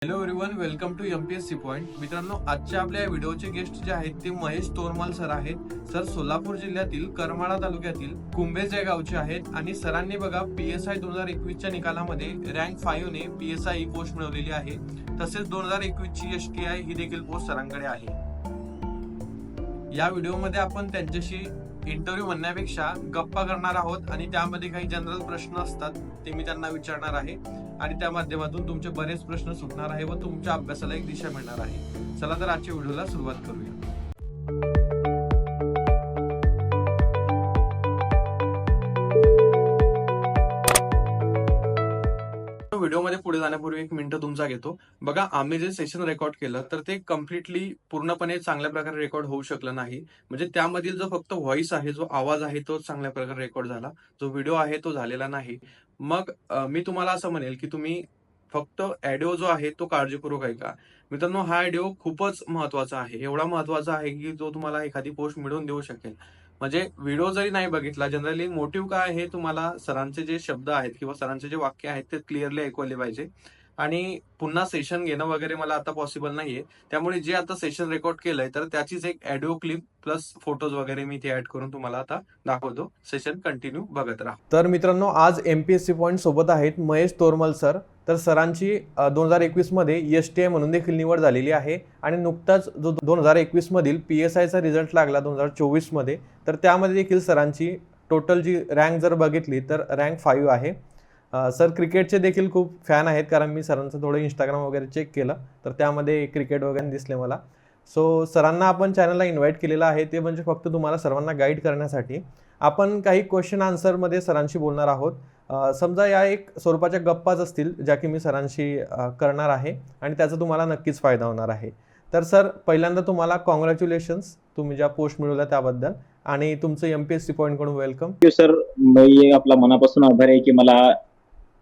Hello everyone, welcome to MPSC point. मित्रांनो, आजच्या आपल्या व्हिडिओचे गेस्ट जे आहेत ते महेश तोरमल सर आहेत. सर सोलापूर जिल्ह्यातील करमाळा तालुक्यातील कुंभेज या गावचे आहेत आणि सरांनी बघा PSI 2021च्या निकालामध्ये रँक 5 ने PSI ही पोस्ट मिळवलेली आहे. तसेच 2021 ची STI ही देखील पोस्ट सरांकडे आहे. या व्हिडिओमध्ये आपण त्यांच्याशी इंटरव्ह्यू म्हणण्यापेक्षा गप्पा करणार आहोत आणि त्यामध्ये काही जनरल प्रश्न असतात ते मी त्यांना विचारणार आहे आणि त्या माध्यमातून तुमचे बरेच प्रश्न सुटणार आहे व तुमच्या अभ्यासाला एक दिशा मिळणार आहे. चला तर आजच्या व्हिडिओला सुरुवात करूया. व्हिडिओमध्ये पुढे जाण्यापूर्वी एक मिनिट तुमचा घेतो. बघा, आम्ही जे सेशन रेकॉर्ड केलं तर ते कम्प्लिटली पूर्णपणे चांगल्या प्रकारे रेकॉर्ड होऊ शकलं नाही. म्हणजे त्यामधील जो फक्त व्हॉइस आहे, जो आवाज आहे तो चांगल्या प्रकारे रेकॉर्ड झाला, जो व्हिडिओ आहे तो झालेला नाही. मग मी तुम्हाला असं म्हणेल की तुम्ही फक्त ऑडिओ जो आहे तो काळजीपूर्वक ऐका. मित्रांनो, हा ऑडिओ खूपच महत्वाचा आहे. एवढा महत्वाचा आहे की तो तुम्हाला एखादी पोस्ट मिळवून देऊ शकेल. म्हणजे व्हिडिओ जरी नाही बघितला, जनरली मोटिव्ह काय आहे, तुम्हाला सरांचे जे शब्द आहेत किंवा सरांचे जे वाक्य आहेत ते क्लिअरली ऐकवले पाहिजे. आणि पुन्हा सेशन घेणं वगैरे मला आता पॉसिबल नाहीये. त्यामुळे जे आता सेशन रेकॉर्ड केलंय तर त्याचीच एक ऑडिओ क्लिप प्लस फोटोज वगैरे मी ते ऍड करून तुम्हाला आता दाखवतो. सेशन कंटिन्यू बघत राहा. तर मित्रांनो, आज एमपीएससी पॉइंट सोबत आहेत महेश तोरमल सर. तर सरांची 2021 मध्ये STI म्हणून देखील निवड झालेली आहे आणि नुकताच जो 2021 मधील PSI चा रिझल्ट लागला 2024 मध्ये, तर त्यामध्ये देखील सरांची टोटल जी रँक जर बघितली तर रँक 5 आहे. सर क्रिकेटचे देखील खूप फॅन आहेत, कारण मी सरांचं थोडं इंस्टाग्राम वगैरे चेक केलं तर त्यामध्ये क्रिकेट वगैरे दिसले मला. सो सरांना आपण चॅनलला इन्व्हाइट केलेलं आहे, ते म्हणजे फक्त तुम्हाला सर्वांना गाईड करण्यासाठी. आपण काही क्वेश्चन आन्सरमध्ये सरांशी बोलणार आहोत. समजा या एक स्वरूपाच्या गप्पाच असतील ज्या की मी सरांशी करणार आहे आणि त्याचा तुम्हाला नक्कीच फायदा होणार आहे. तर सर, पहिल्यांदा तुम्हाला कॉंग्रॅच्युलेशन्स, तुम्ही ज्या पोस्ट मिळवल्या त्याबद्दल, आणि तुमचं एमपीएससी पॉइंट कडून वेलकम. Thank you sir. मी आपला मनापासून आभार आहे की मला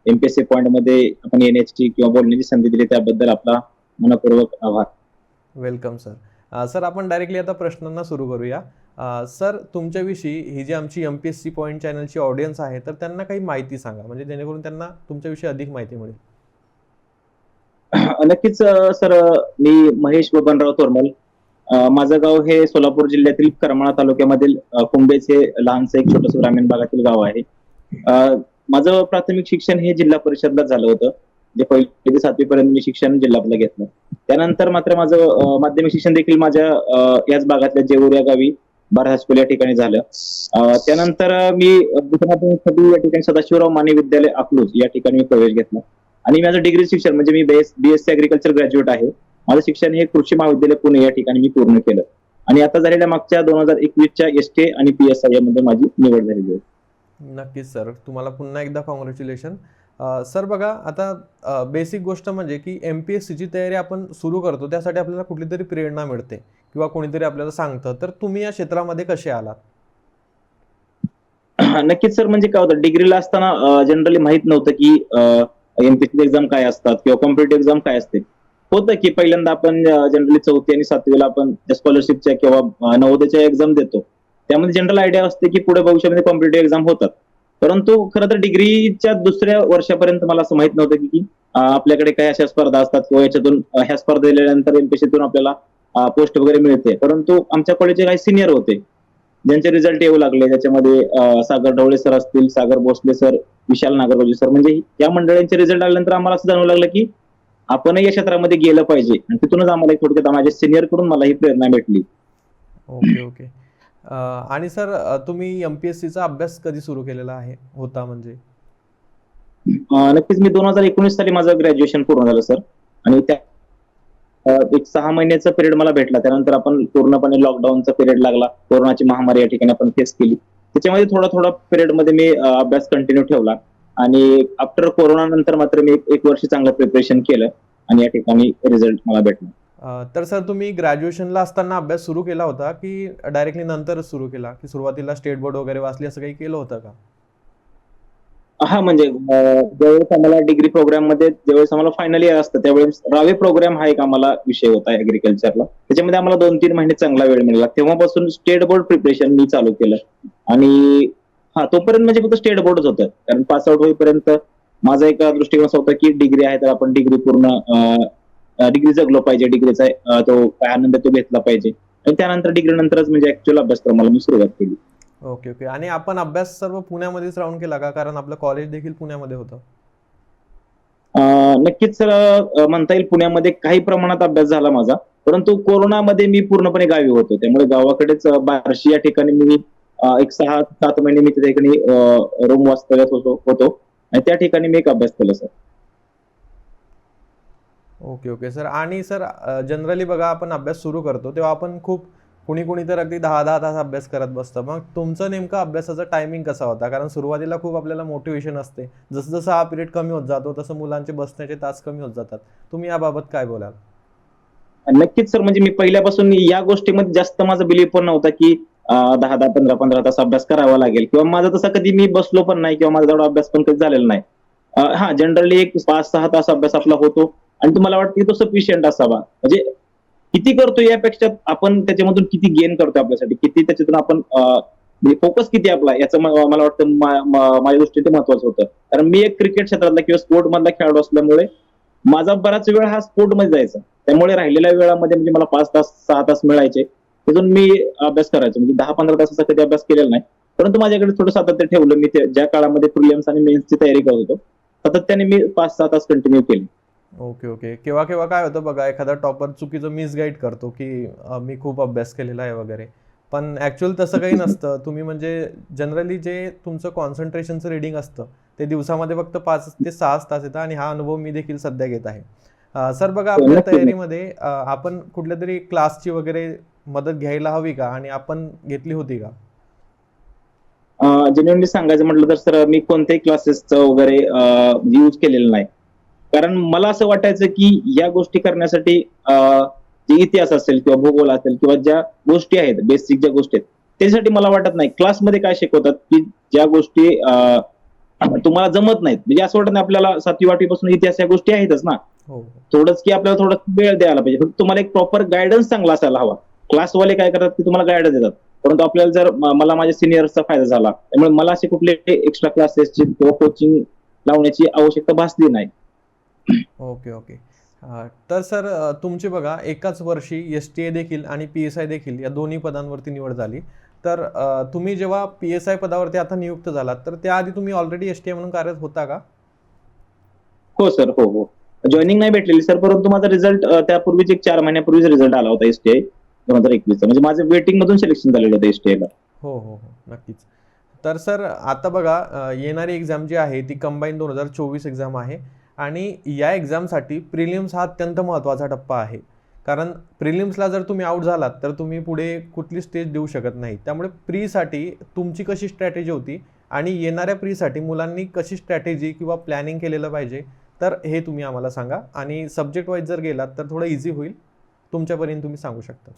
एमपीएससी पॉइंट मध्ये आपण येण्याची किंवा बोलण्याची संधी दिली, त्याबद्दल आपला मनपूर्वक आभार. Welcome sir. सर, आपण डायरेक्टली आता प्रश्नांना सुरू करूया. सर, तुमच्याविषयी ही जी आमची एमपीएससी पॉइंट चॅनलची ऑडियन्स आहे तर त्यांना काही माहिती सांगा, म्हणजे जेणेकरून त्यांना तुमच्याविषयी अधिक माहिती मिळेल. नक्कीच सर, मी महेश बबनराव तोरमल. माझं गाव हे सोलापूर जिल्ह्यातील करमाळा तालुक्यामधील कुंभेज हे लहानसं एक छोटंसं ग्रामीण भागातील गाव आहे. माझं प्राथमिक शिक्षण हे जिल्हा परिषदला झालं होतं. जे 1ली ते 7वी पर्यंत मी शिक्षण जिल्ह्यातलं घेतलं. त्यानंतर मात्र माझं माध्यमिक शिक्षण देखील माझ्या याच भागातल्या जेऊर या गावी बार हायस्कूल या ठिकाणी झालं. त्यानंतर मी या ठिकाणी सदाशिवराव माने विद्यालय अकलूज या ठिकाणी मी प्रवेश घेतला आणि माझं डिग्री शिक्षण म्हणजे मी BSc ऍग्रिकल्चर ग्रॅज्युएट आहे. माझं शिक्षण हे कृषी महाविद्यालय पुणे या ठिकाणी मी पूर्ण केलं आणि आता झालेल्या मागच्या 2021च्या STI आणि PSI यामध्ये माझी निवड झालेली आहे. नक्कीच सर, तुम्हाला पुन्हा एकदा कॉंग्रॅच्युलेशन. सर बघा, आता बेसिक गोष्ट म्हणजे की MPSCची तयारी आपण सुरू करतो त्यासाठी आपल्याला कुठली तरी प्रेरणा मिळते किंवा कोणीतरी आपल्याला सांगतं. तर तुम्ही या क्षेत्रामध्ये कसे आलात? नक्कीच सर, म्हणजे काय होतं, डिग्रीला असताना जनरली माहित नव्हतं की एमपीएससी एक्झाम काय असतात किंवा कॉम्पिटेटिव्ह एक्झाम काय असते. होतं की पहिल्यांदा आपण जनरली 4थी आणि 7वीला आपण स्कॉलरशिपच्या किंवा नवोदयच्या एक्झाम देतो. त्यामध्ये जनरल आयडिया असते की पुढे भविष्यामध्ये कॉम्पिटेटिव्ह एक्झाम होतात. परंतु खरं तर डिग्रीच्या दुसऱ्या वर्षापर्यंत मला असं माहित नव्हतं की आपल्याकडे काही अशा स्पर्धा असतात किंवा याच्यातून ह्या स्पर्धा दिल्यानंतर एमपीएससीतून आपल्याला पोस्ट वगैरे मिळते. परंतु आमच्या कॉलेजचे काही सिनियर होते ज्यांचे रिझल्ट येऊ लागले. त्याच्यामध्ये सागर ढवळे सर असतील, सागर भोसले सर, विशाल नागरगोजे सर, म्हणजे या मंडळींचे रिझल्ट आल्यानंतर आम्हाला असं जाणवू लागलं की आपणही या क्षेत्रामध्ये गेलं पाहिजे आणि तिथूनच आम्हाला थोडक्यात माझ्या सिनियर कडून मला ही प्रेरणा भेटली. Okay okay. आणि सर, तुम्ही MPSCचा अभ्यास कधी सुरू केलेला होता म्हणजे? नक्कीच मी 2019 साली माझं ग्रॅज्युएशन पूर्ण झालं सर आणि त्या एक 6 महिन्याचा पिरियड मला भेटला. त्यानंतर आपण पूर्णपणे लॉकडाऊनचा पिरियड लागला, कोरोनाची महामारी या ठिकाणी आपण फेस केली. त्याच्यामध्ये थोडा थोडा पिरियड मध्ये मी अभ्यास कंटिन्यू ठेवला आणि आफ्टर कोरोना नंतर मात्र मी एक वर्ष चांगलं प्रिपरेशन केलं आणि या ठिकाणी रिझल्ट मला भेटला. तर सर, तुम्ही ग्रॅज्युएशनला असताना अभ्यास सुरू केला होता की डायरेक्टली नंतरच सुरू केला, की सुरुवातीला स्टेट बोर्ड वगैरे वाचली, असं काही केलं होतं का? हा, म्हणजे ज्यावेळेस आम्हाला डिग्री प्रोग्राम मध्ये ज्यावेळेस आम्हाला फायनल इयर असतं त्यावेळेस रावे प्रोग्राम हा एक आम्हाला विषय होता ऍग्रिकल्चरला. त्याच्यामध्ये आम्हाला 2-3 महिने चांगला वेळ मिळाला. तेव्हापासून स्टेट बोर्ड प्रिपरेशन मी चालू केलं आणि तोपर्यंत म्हणजे फक्त स्टेट बोर्डच होतं, कारण पास आउट होईपर्यंत माझा एक दृष्टिकोन असा होता की डिग्री आहे तर आपण डिग्री पूर्ण डिग्री जगलो पाहिजे, डिग्रीचा तो काय आनंद तो घेतला पाहिजे. आणि त्यानंतर डिग्री नंतरच म्हणजे ऍक्च्युअल अभ्यासक्रमाला मी सुरुवात केली. Okay, okay. आणि आपण अभ्यास सर्व पुण्यामध्येच राहून केला का? कारण आपलं कॉलेज देखील पुण्यामध्ये होतं. नक्कीच सर, म्हणता येईल पुण्यामध्ये काही प्रमाणात अभ्यास झाला माझा, परंतु कोरोनामध्ये मी पूर्णपणे गावी होतो. त्यामुळे गावाकडेच बार्शी या ठिकाणी मी एक 6-7 महिने मी त्या ठिकाणी रूम वास्तव्यात होतो आणि त्या ठिकाणी मी एक अभ्यास केला सर. Okay, okay sir. आणि सर जनरली बघा आपण अभ्यास सुरू करतो तेव्हा आपण खूप कुणी तर अगदी 10-10 तास अभ्यास करत बसतं. मग तुमचं नेमकं अभ्यासाचा टायमिंग कसा होता? कारण सुरुवातीला खूप आपल्याला मोटिवेशन असते. जसं हा पिरियड कमी होत जातो तसं मुलांचे बसण्याचे तास कमी होत जातात. तुम्ही याबाबत काय बोलाल? नक्कीच सर, म्हणजे मी पहिल्यापासून या गोष्टीमध्ये जास्त माझा बिलीफ पण नव्हता की 10-10, 15-15 तास अभ्यास करावा लागेल किंवा माझा तसा कधी मी बसलो पण नाही किंवा माझा एवढा अभ्यास पण कधी झालेला नाही. हा, जनरली एक 5-6 तास अभ्यास आपला होतो आणि तुम्हाला वाटतं की तो सफिशियंट असावा. म्हणजे किती करतो यापेक्षा आपण त्याच्यामधून किती गेन करतो आपल्यासाठी, किती त्याच्यातून आपण फोकस किती आपला याचं मला वाटतं माझ्या दृष्टीने ते महत्वाचं होतं. कारण मी एक क्रिकेट क्षेत्रातला किंवा स्पोर्ट मधला खेळाडू असल्यामुळे माझा बराच वेळ हा स्पोर्टमध्ये जायचा. त्यामुळे राहिलेल्या वेळामध्ये म्हणजे मला 5 तास 6 तास मिळायचे. तिथून मी अभ्यास करायचो. म्हणजे 10-15 तासाचा कधी अभ्यास केलेला नाही. परंतु माझ्याकडे थोडं सातत्य ठेवलं. मी ज्या काळामध्ये प्रिलिम्स आणि मेन्सची तयारी करत होतो, सातत्याने मी 5-6 तास कंटिन्यू केले. Okay, okay. केव्हा केव्हा काय होतं बघा, एखादा टॉपर चुकीचं मिसगाईड करतो की मी खूप अभ्यास केलेला आहे वगैरे. पण ॲक्च्युअल तसं काही नसतं. तुम्ही म्हणजे जनरली जे तुमचं कॉन्सन्ट्रेशनचं रीडिंग असतं ते दिवसामध्ये फक्त 5 ते 6 तास येतं आणि हा अनुभव मी देखील सध्या घेत आहे. सर बघा आपल्या नक्की. तयारीमध्ये आपण कुठल्यातरी क्लासची वगैरे मदत घ्यायला हवी का? आणि आपण घेतली होती का? जेन्युइनली सांगायचं म्हटलं तर सर, मी कोणत्याही क्लासेसचं वगैरे यूज केलेलं नाही. कारण मला असं वाटायचं की या गोष्टी करण्यासाठी जे इतिहास असेल किंवा भूगोल असेल किंवा ज्या गोष्टी आहेत, बेसिक ज्या गोष्टी आहेत, त्याच्यासाठी मला वाटत नाही. क्लासमध्ये काय शिकवतात की ज्या गोष्टी तुम्हाला जमत नाहीत, म्हणजे असं वाटत नाही आपल्याला 7वी-8वी पासून इतिहास या गोष्टी आहेतच ना. हो, हो. थोडंच की आपल्याला थोडा वेळ द्यायला पाहिजे. फक्त तुम्हाला एक प्रॉपर गायडन्स चांगला असायला हवा. क्लासवाले काय करतात की तुम्हाला गायडन्स देतात, परंतु आपल्याला जर मला माझ्या सिनियर्सचा फायदा झाला, त्यामुळे मला असे कुठले एक्स्ट्रा क्लासेसची किंवा कोचिंग लावण्याची आवश्यकता भासली नाही. Okay, okay. तर सर तुमची बघा एकाच वर्षी एस-टी-ए देखील आणि पी-एस-आय देखील या दोन्ही पदांवरती निवड झाली. तर तुम्ही जेव्हा पी-एस-आय पदावरती आता नियुक्त झालात, तर त्याआधी तुम्ही ऑलरेडी एस-टी-ए म्हणून कार्यरत होता का? हो सर, हो, हो. जॉइनिंग नाही भेटलेली सर, परंतु माझा रिझल्ट त्यापूर्वीच एक 4 महिन्यापूर्वीच रिझल्ट आला होता एस-टी-आय 2021चा. म्हणजे माझं वेटिंग मधून सिलेक्शन झालेलं होतं एस-टी-आयला. हो, हो, हो. नक्कीच. तर सर आता बघा येणारी एक्झाम जी आहे ती कंबाईन 2024 एक्झाम आहे आणि या एक्झामसाठी प्रिलिम्स हा अत्यंत महत्त्वाचा टप्पा आहे. कारण प्रिलिम्सला जर तुम्ही आउट झालात तर तुम्ही पुढे कुठली स्टेज देऊ शकत नाही. त्यामुळे प्रीसाठी तुमची कशी स्ट्रॅटेजी होती आणि येणाऱ्या प्रीसाठी मुलांनी कशी स्ट्रॅटेजी किंवा प्लॅनिंग केलेलं पाहिजे, तर हे तुम्ही आम्हाला सांगा. आणि सब्जेक्ट वाईज जर गेलात तर थोडं इझी होईल. तुमच्यापर्यंत तुम्ही सांगू शकता.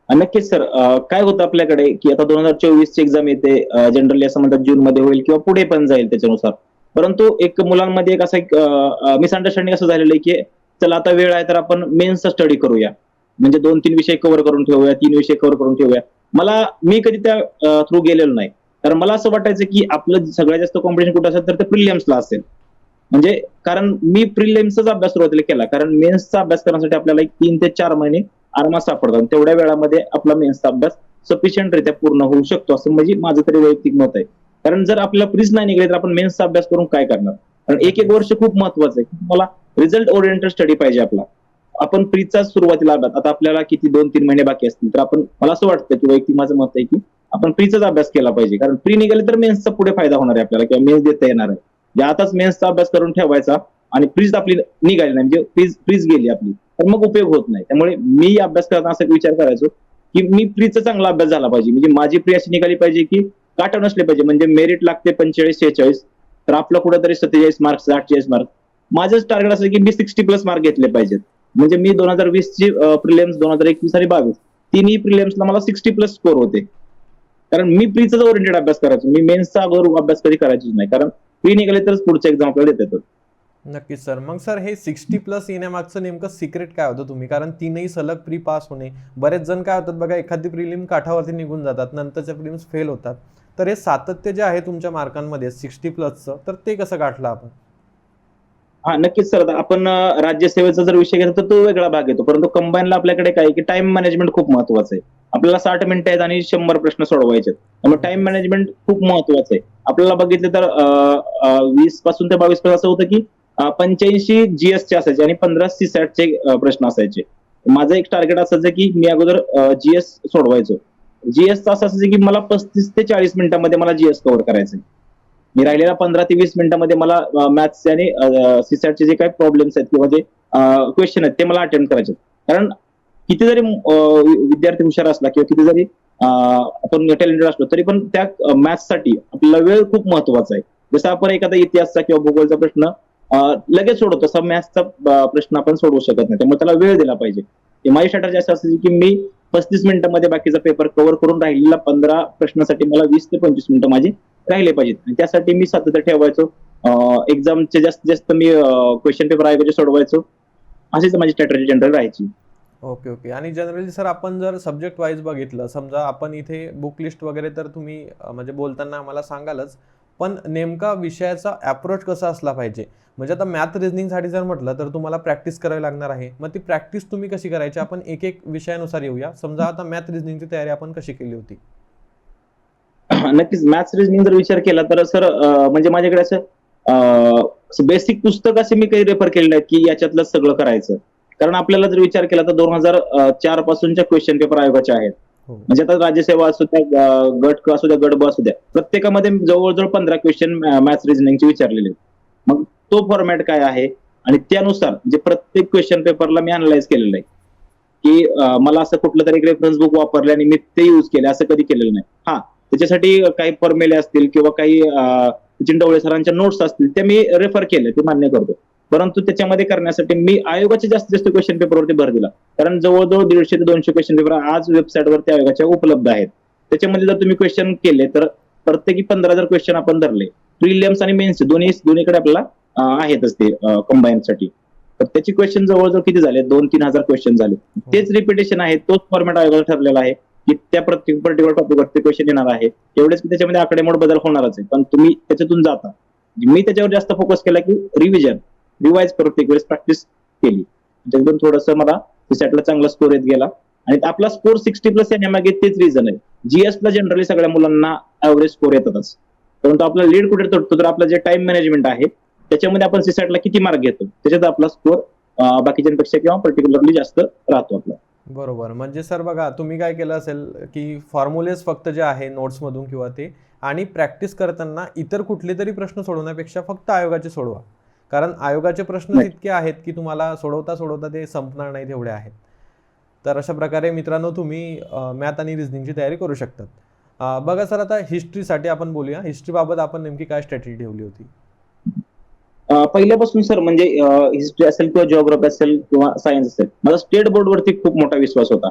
नक्कीच सर, काय होतं आपल्याकडे की आता 2024 ची एक्झाम येते. जनरली असं म्हणतात जून मध्ये होईल किंवा पुढे पण जाईल त्याच्यानुसार. परंतु एक मुलांमध्ये एक असं मिसअंडरस्टँडिंग असं झालेलं आहे की चला आता वेळ आहे तर आपण मेन्सचा स्टडी करूया. म्हणजे 2-3 विषय कव्हर करून ठेवूया, 3 विषय कव्हर करून ठेवूया. मी कधी त्या थ्रू गेलेलो नाही. कारण मला असं वाटायचं की आपलं सगळ्यात जास्त कॉम्पिटिशन कुठं असेल तर ते प्रिलिम्सला असेल. म्हणजे कारण मी प्रिलिम्सचा अभ्यास सुरुवातीला केला. कारण मेन्सचा अभ्यास करण्यासाठी आपल्याला एक 3 ते 4 महिने आरामात सापडतात. तेवढ्या वेळामध्ये आपला मेन्सचा अभ्यास सफिशियंटरित्या पूर्ण होऊ शकतो, असं म्हणजे माझं तरी वैयक्तिक मत आहे. कारण जर आपल्याला प्रीज नाही निघाले तर आपण मेन्सचा अभ्यास करून काय करणार? कारण एक वर्ष खूप महत्वाचं आहे. मला रिझल्ट ओरिएंटेड स्टडी पाहिजे आपला. आपण प्रीजचा सुरुवातीला अभ्यास, आता आपल्याला किती 2-3 महिने बाकी असतील तर आपण, मला असं वाटतं की वैयक्तिक माझं मत आहे की आपण प्रीचाच अभ्यास केला पाहिजे. कारण प्री निघाले तर मेन्सचा पुढे फायदा होणार आहे आपल्याला किंवा मेन्स देता येणार आहे. जे आताच मेन्सचा अभ्यास करून ठेवायचा आणि प्रीज आपली निघाली नाही, म्हणजे प्रीज गेली आपली, तर मग उपयोग होत नाही. त्यामुळे मी अभ्यास करताना असा विचार करायचो की मी प्रीचा चांगला अभ्यास झाला पाहिजे. म्हणजे माझी प्री अशी निघाली पाहिजे की काटा नसले पाहिजे. म्हणजे मेरिट लागते 45-46, तर आपलं कुठेतरी 47 मार्क्स 48 मार्क्स. माझंच टार्गेट असं की मी 60+ मार्क घेतले पाहिजेत. म्हणजे मी 2020 ची प्रिलिम्स, 2021 आणि 22 तिन्ही प्रिलिम्सला मला 60+ स्कोर होते. कारण मी प्रीचाच ओरिएंटेड अभ्यास करायचो. मी मेन्सचा अगोदर अभ्यास कधी करायचोच नाही. कारण प्री निघाले तरच पुढच्या एक्झाम आपल्याला देतात. नक्कीच सर. मग सर हे 60+ येण्यामागचं नेमकं सिक्रेट काय होतं तुम्ही? कारण तीनही सलग प्री पास होणे. बरेच जण काय होतात बघा, एखादी प्रिलिम काठावरती निघून जातात, नंतरच्या प्रिलिम्स फेल होतात. तर हे सातत्य जे आहे तुमच्या मार्कांमध्ये 60+चं, तर ते कसं गाठलं आपण? हा नक्कीच सर. आता आपण राज्यसेवेचा जर विषय घेतला तर तो वेगळा भाग येतो, परंतु कंबाईनला आपल्याकडे काय आहे की टाइम मॅनेजमेंट खूप महत्वाचं आहे. आपल्याला 60 मिनिटं आहेत आणि 100 प्रश्न सोडवायचे आहेत. त्यामुळे टाइम मॅनेजमेंट खूप महत्वाचं आहे. आपल्याला बघितलं तर 20 पासून ते 22 पर्यंत असं होतं की 85 जीएसचे असायचे आणि 15 सीसॅटचे प्रश्न असायचे. माझं एक टार्गेट असायचं की मी अगोदर जीएस सोडवायचो. जीएसचं असं असायचं की मला 35 ते 40 मिनिटांमध्ये मला जीएस कव्हर करायचं. मी राहिलेल्या 15 ते 20 मिनिटांमध्ये मला मॅथ्स आणि सीसॅटचे जे काही प्रॉब्लेम्स आहेत किंवा जे क्वेश्चन आहेत ते मला अटेम्प्ट करायचे. कारण किती जरी विद्यार्थी हुशार असला किंवा किती जरी आपण टॅलेंटेड असलो तरी पण त्या मॅथ्ससाठी आपल्याला वेळ खूप महत्वाचा आहे. जसं आपण एखादा इतिहासचा किंवा भूगोलचा प्रश्न लगेच सोडवतो, तसा मॅथ्सचा प्रश्न आपण सोडवू शकत नाही. त्यामुळे त्याला वेळ दिला पाहिजे. माझी स्ट्रॅटेजी असं असायची की मी 35 मिनिटांमध्ये बाकीचा पेपर कव्हर करून राहिलेला 15 प्रश्नासाठी मला 20 ते 25 मिनिटं माझी राहिले पाहिजेत. आणि त्यासाठी मी सातत्य ठेवायचो. एक्झामचे जास्तीत जास्त मी क्वेश्चन पेपर ऐवजी सोडवायचो. अशीच माझी स्ट्रॅटेजी जनरल राहायची. Okay okay. आणि जनरली सर आपण जर सब्जेक्ट वाईज बघितलं, समजा आपण इथे बुक लिस्ट वगैरे तर तुम्ही म्हणजे बोलताना आम्हाला सांगालच, पण नेमका विषयाचा अप्रोच कसा असला पाहिजे? म्हणजे आता मॅथ रिझनिंगसाठी जर म्हटलं तर तुम्हाला प्रॅक्टिस करावी लागणार आहे. मग ती प्रॅक्टिस तुम्ही कशी करायची? आपण एक एक विषयानुसार येऊया. समजा आता मॅथ रिझनिंगची तयारी आपण कशी केली होती? नक्कीच मॅथ्स रिजनिंग जर विचार केला तर सर म्हणजे माझ्याकडे असं बेसिक पुस्तक असे मी काही रेफर केलेले आहेत की याच्यातलं सगळं करायचं. कारण आपल्याला जर विचार केला तर 2004 पासूनच्या क्वेश्चन पेपर आयोगाचे आहेत. हो. म्हणजे आता राज्यसेवा असू द्या, गट क असू द्या, गट ब असू द्या, प्रत्येकामध्ये जवळजवळ 15 क्वेश्चन मॅथ्स रिजनिंगचे विचारलेले आहेत. मग तो फॉर्मॅट काय आहे आणि त्यानुसार म्हणजे प्रत्येक क्वेश्चन पेपरला मी अनालाइज केलेलं आहे की मला असं कुठलं तरी रेफरन्स बुक वापरले आणि मी ते युज केले असं कधी केलेलं नाही. हा त्याच्यासाठी काही फॉर्म्युले असतील किंवा काही सचिन ढवळे सरांच्या नोट्स असतील त्या मी रेफर केले, ते मान्य करतो. परंतु त्याच्यामध्ये करण्यासाठी मी आयोगाचे जास्तीत जास्त क्वेश्चन पेपरवरती भर दिला. कारण जवळजवळ 150 ते 200 क्वेश्चन पेपर आज वेबसाईटवरती आयोगाच्या उपलब्ध आहेत. त्याच्यामध्ये जर तुम्ही क्वेश्चन केले तर प्रत्येकी 15 जर क्वेश्चन आपण धरले, प्रिलिम्स आणि मेन्स दोन्हीकडे आपल्याला आहेतच ते कंबाईनसाठी. तर त्याची क्वेश्चन जवळजवळ किती झाले? 2-3 हजार क्वेश्चन झाले. तेच रिपिटेशन आहे, तोच फॉर्मॅट आयोगाचा ठरलेला आहे की त्या प्रत्येक पर्टिक्युलर टॉपिकवरती क्वेश्चन येणार आहे. एवढेच की त्याच्यामध्ये आकडेमोड बदल होणारच आहे, पण तुम्ही त्याच्यातून जाता. मी त्याच्यावर जास्त फोकस केला की रिवाइज प्रत्येक वेळेस प्रॅक्टिस केली. त्याच्यातून थोडंसं मला सीसॅटला चांगला स्कोर येत गेला आणि आपला स्कोर 60+ येण्यामागे तेच रिझन आहे. जीएसला जनरली सगळ्या मुलांना ऍव्हरेज स्कोर येतातच, परंतु आपला लीड कुठे तुटतो तर आपलं जे टाइम मॅनेजमेंट आहे त्याच्यामध्ये आपण सीसॅटला किती मार्क घेतो त्याच्यात आपला स्कोर बाकीच्यांपेक्षा किंवा पर्टिक्युलरली जास्त राहतो आपला. बरोबर. म्हणजे सर बघा, तुम्ही काय केलं असेल की फॉर्म्युलेज फक्त जे आहे नोट्समधून किंवा ते, आणि प्रॅक्टिस करताना इतर कुठले तरी प्रश्न सोडवण्यापेक्षा फक्त आयोगाचे सोडवा. कारण आयोगाचे प्रश्न नाही. इतके आहेत की तुम्हाला सोडवता सोडवता ते संपणार नाहीत, एवढे आहेत. तर अशा प्रकारे मित्रांनो तुम्ही मॅथ आणि रिझनिंगची तयारी करू शकतात. बघा सर, आता हिस्ट्रीसाठी आपण बोलूया. हिस्ट्रीबाबत आपण नेमकी काय स्ट्रॅटेजी ठेवली होती? पहिल्यापासून सर म्हणजे हिस्ट्री असेल किंवा जिओग्राफी असेल किंवा सायन्स असेल, माझा स्टेट बोर्डवरती खूप मोठा विश्वास होता.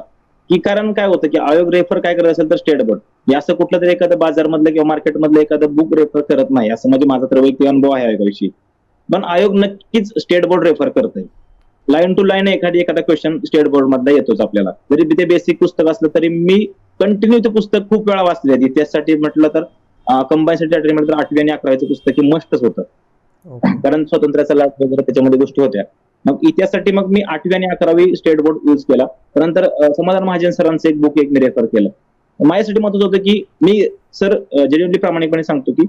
की कारण काय होतं की आयोग रेफर काय करत असेल तर स्टेट बोर्ड, हे असं कुठलं तरी एखादं बाजारमधलं किंवा मार्केटमधलं एखादं बुक रेफर करत नाही, असं म्हणजे माझा तर वैयक्तिक अनुभव आहे आयोगाविषयी. पण आयोग नक्कीच स्टेट बोर्ड रेफर करतंय. लाईन टू लाईन एखादा क्वेश्चन स्टेट बोर्ड मधला येतोच आपल्याला. जरी ते बेसिक पुस्तक असलं तरी मी कंटिन्यू ते पुस्तक खूप वेळा वाचले. इतिहासासाठी म्हटलं तर कंबाईनसाठी म्हटलं तर 8वी आणि 11वीचं पुस्तक हे मस्टच होतं. ओके. कारण स्वातंत्र्याचा लाभ वगैरे त्याच्यामध्ये गोष्टी होत्या. मग इतिहासासाठी मग मी 8वी आणि 11वी स्टेट बोर्ड युज केला. त्यानंतर समाधान महाजन सरांचं एक बुक मी रेफर केलं. माझ्यासाठी महत्वाचं होतं की मी सर जेन्युइनली प्रामाणिकपणे सांगतो की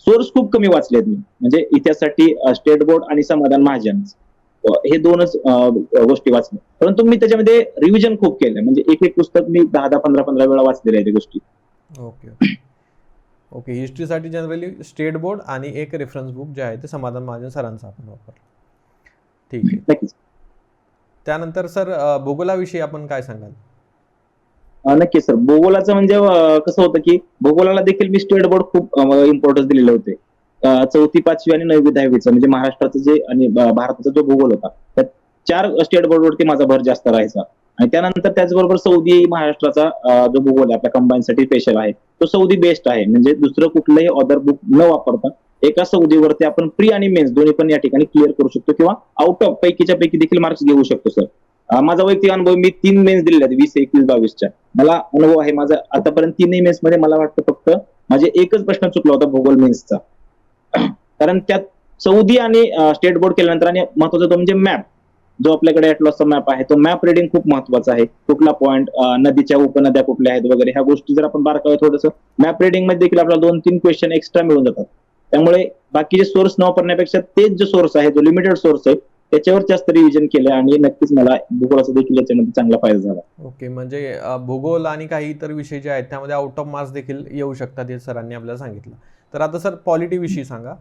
सोर्स खूप कमी वाचले आहेत मी. म्हणजे इतिहासासाठी स्टेट बोर्ड आणि समाधान महाजन हे दोनच गोष्टी वाचल्या. परंतु मी त्याच्यामध्ये रिव्हिजन खूप केलं. म्हणजे एक एक पुस्तक मी 10-10, 15-15 वेळा वाचलेल्या आहेत गोष्टी. Okay okay okay. हिस्ट्रीसाठी जनरली स्टेट बोर्ड आणि एक रेफरन्स बुक जे आहे ते समाधान महाजन सरांचा आपण वापरला. ठीक आहे. नक्कीच. त्यानंतर सर भूगोलाविषयी आपण काय सांगाल? नक्कीच सर. भूगोलाचं म्हणजे कसं होतं की भूगोलाला देखील मी स्टेट बोर्ड खूप इम्पॉर्टन्स दिलेले होते. 4थी, 5वी आणि 9वी, 10वीचं म्हणजे महाराष्ट्राचं जे आणि भारताचा जो भूगोल होता त्या 4 स्टेट बोर्डवरती माझा भर जास्त राहायचा. आणि त्यानंतर त्याचबरोबर सौदी महाराष्ट्राचा जो भूगोल आहे आपल्या कंबाईनसाठी स्पेशल आहे, तो सौदी बेस्ट आहे. म्हणजे दुसरं कुठलंही अदर बुक न वापरता एका सौदीवरती आपण प्री आणि मेन्स दोन्ही पण या ठिकाणी क्लिअर करू शकतो किंवा आउट ऑफ पैकीच्या पैकी देखील मार्क्स घेऊ शकतो सर. माझा वैयक्तिक अनुभव, मी 3 मेन्स दिलेल्या आहेत 20, 21, 22च्या. मला अनुभव आहे माझा. आतापर्यंत 3 मेन्स मध्ये मला वाटतं फक्त माझे एकच प्रश्न चुकला होता भूगोल मेन्सचा. कारण त्यात सौदी आणि स्टेट बोर्ड केल्यानंतर आणि महत्वाचा तो म्हणजे मॅप, जो आपल्याकडे ॲटलॉसचा मॅप आहे तो मॅप रिडिंग खूप महत्वाचा आहे. कुठला पॉईंट, नदीच्या उपनद्या कुठल्या आहेत वगैरे ह्या गोष्टी जर आपण बारकावे थोडंसं मॅप रिडिंग मध्ये देखील आपल्याला 2-3 क्वेश्चन एक्स्ट्रा मिळून जातात. त्यामुळे बाकीचे सोर्स न वापरण्यापेक्षा तेच जो सोर्स आहे, जो लिमिटेड सोर्स आहे, त्याच्यावर जास्त रिव्हिजन केलं आणि नक्कीच मला भूगोलाचा देखील याच्यामध्ये चांगला फायदा झाला. ओके, म्हणजे भूगोल आणि काही इतर विषय जे आहेत त्यामध्ये आउट ऑफ मार्क्स देखील येऊ शकतात हे सरांनी आपल्याला सांगितलं. तर आता सर पॉलिटी विषयी सांगा.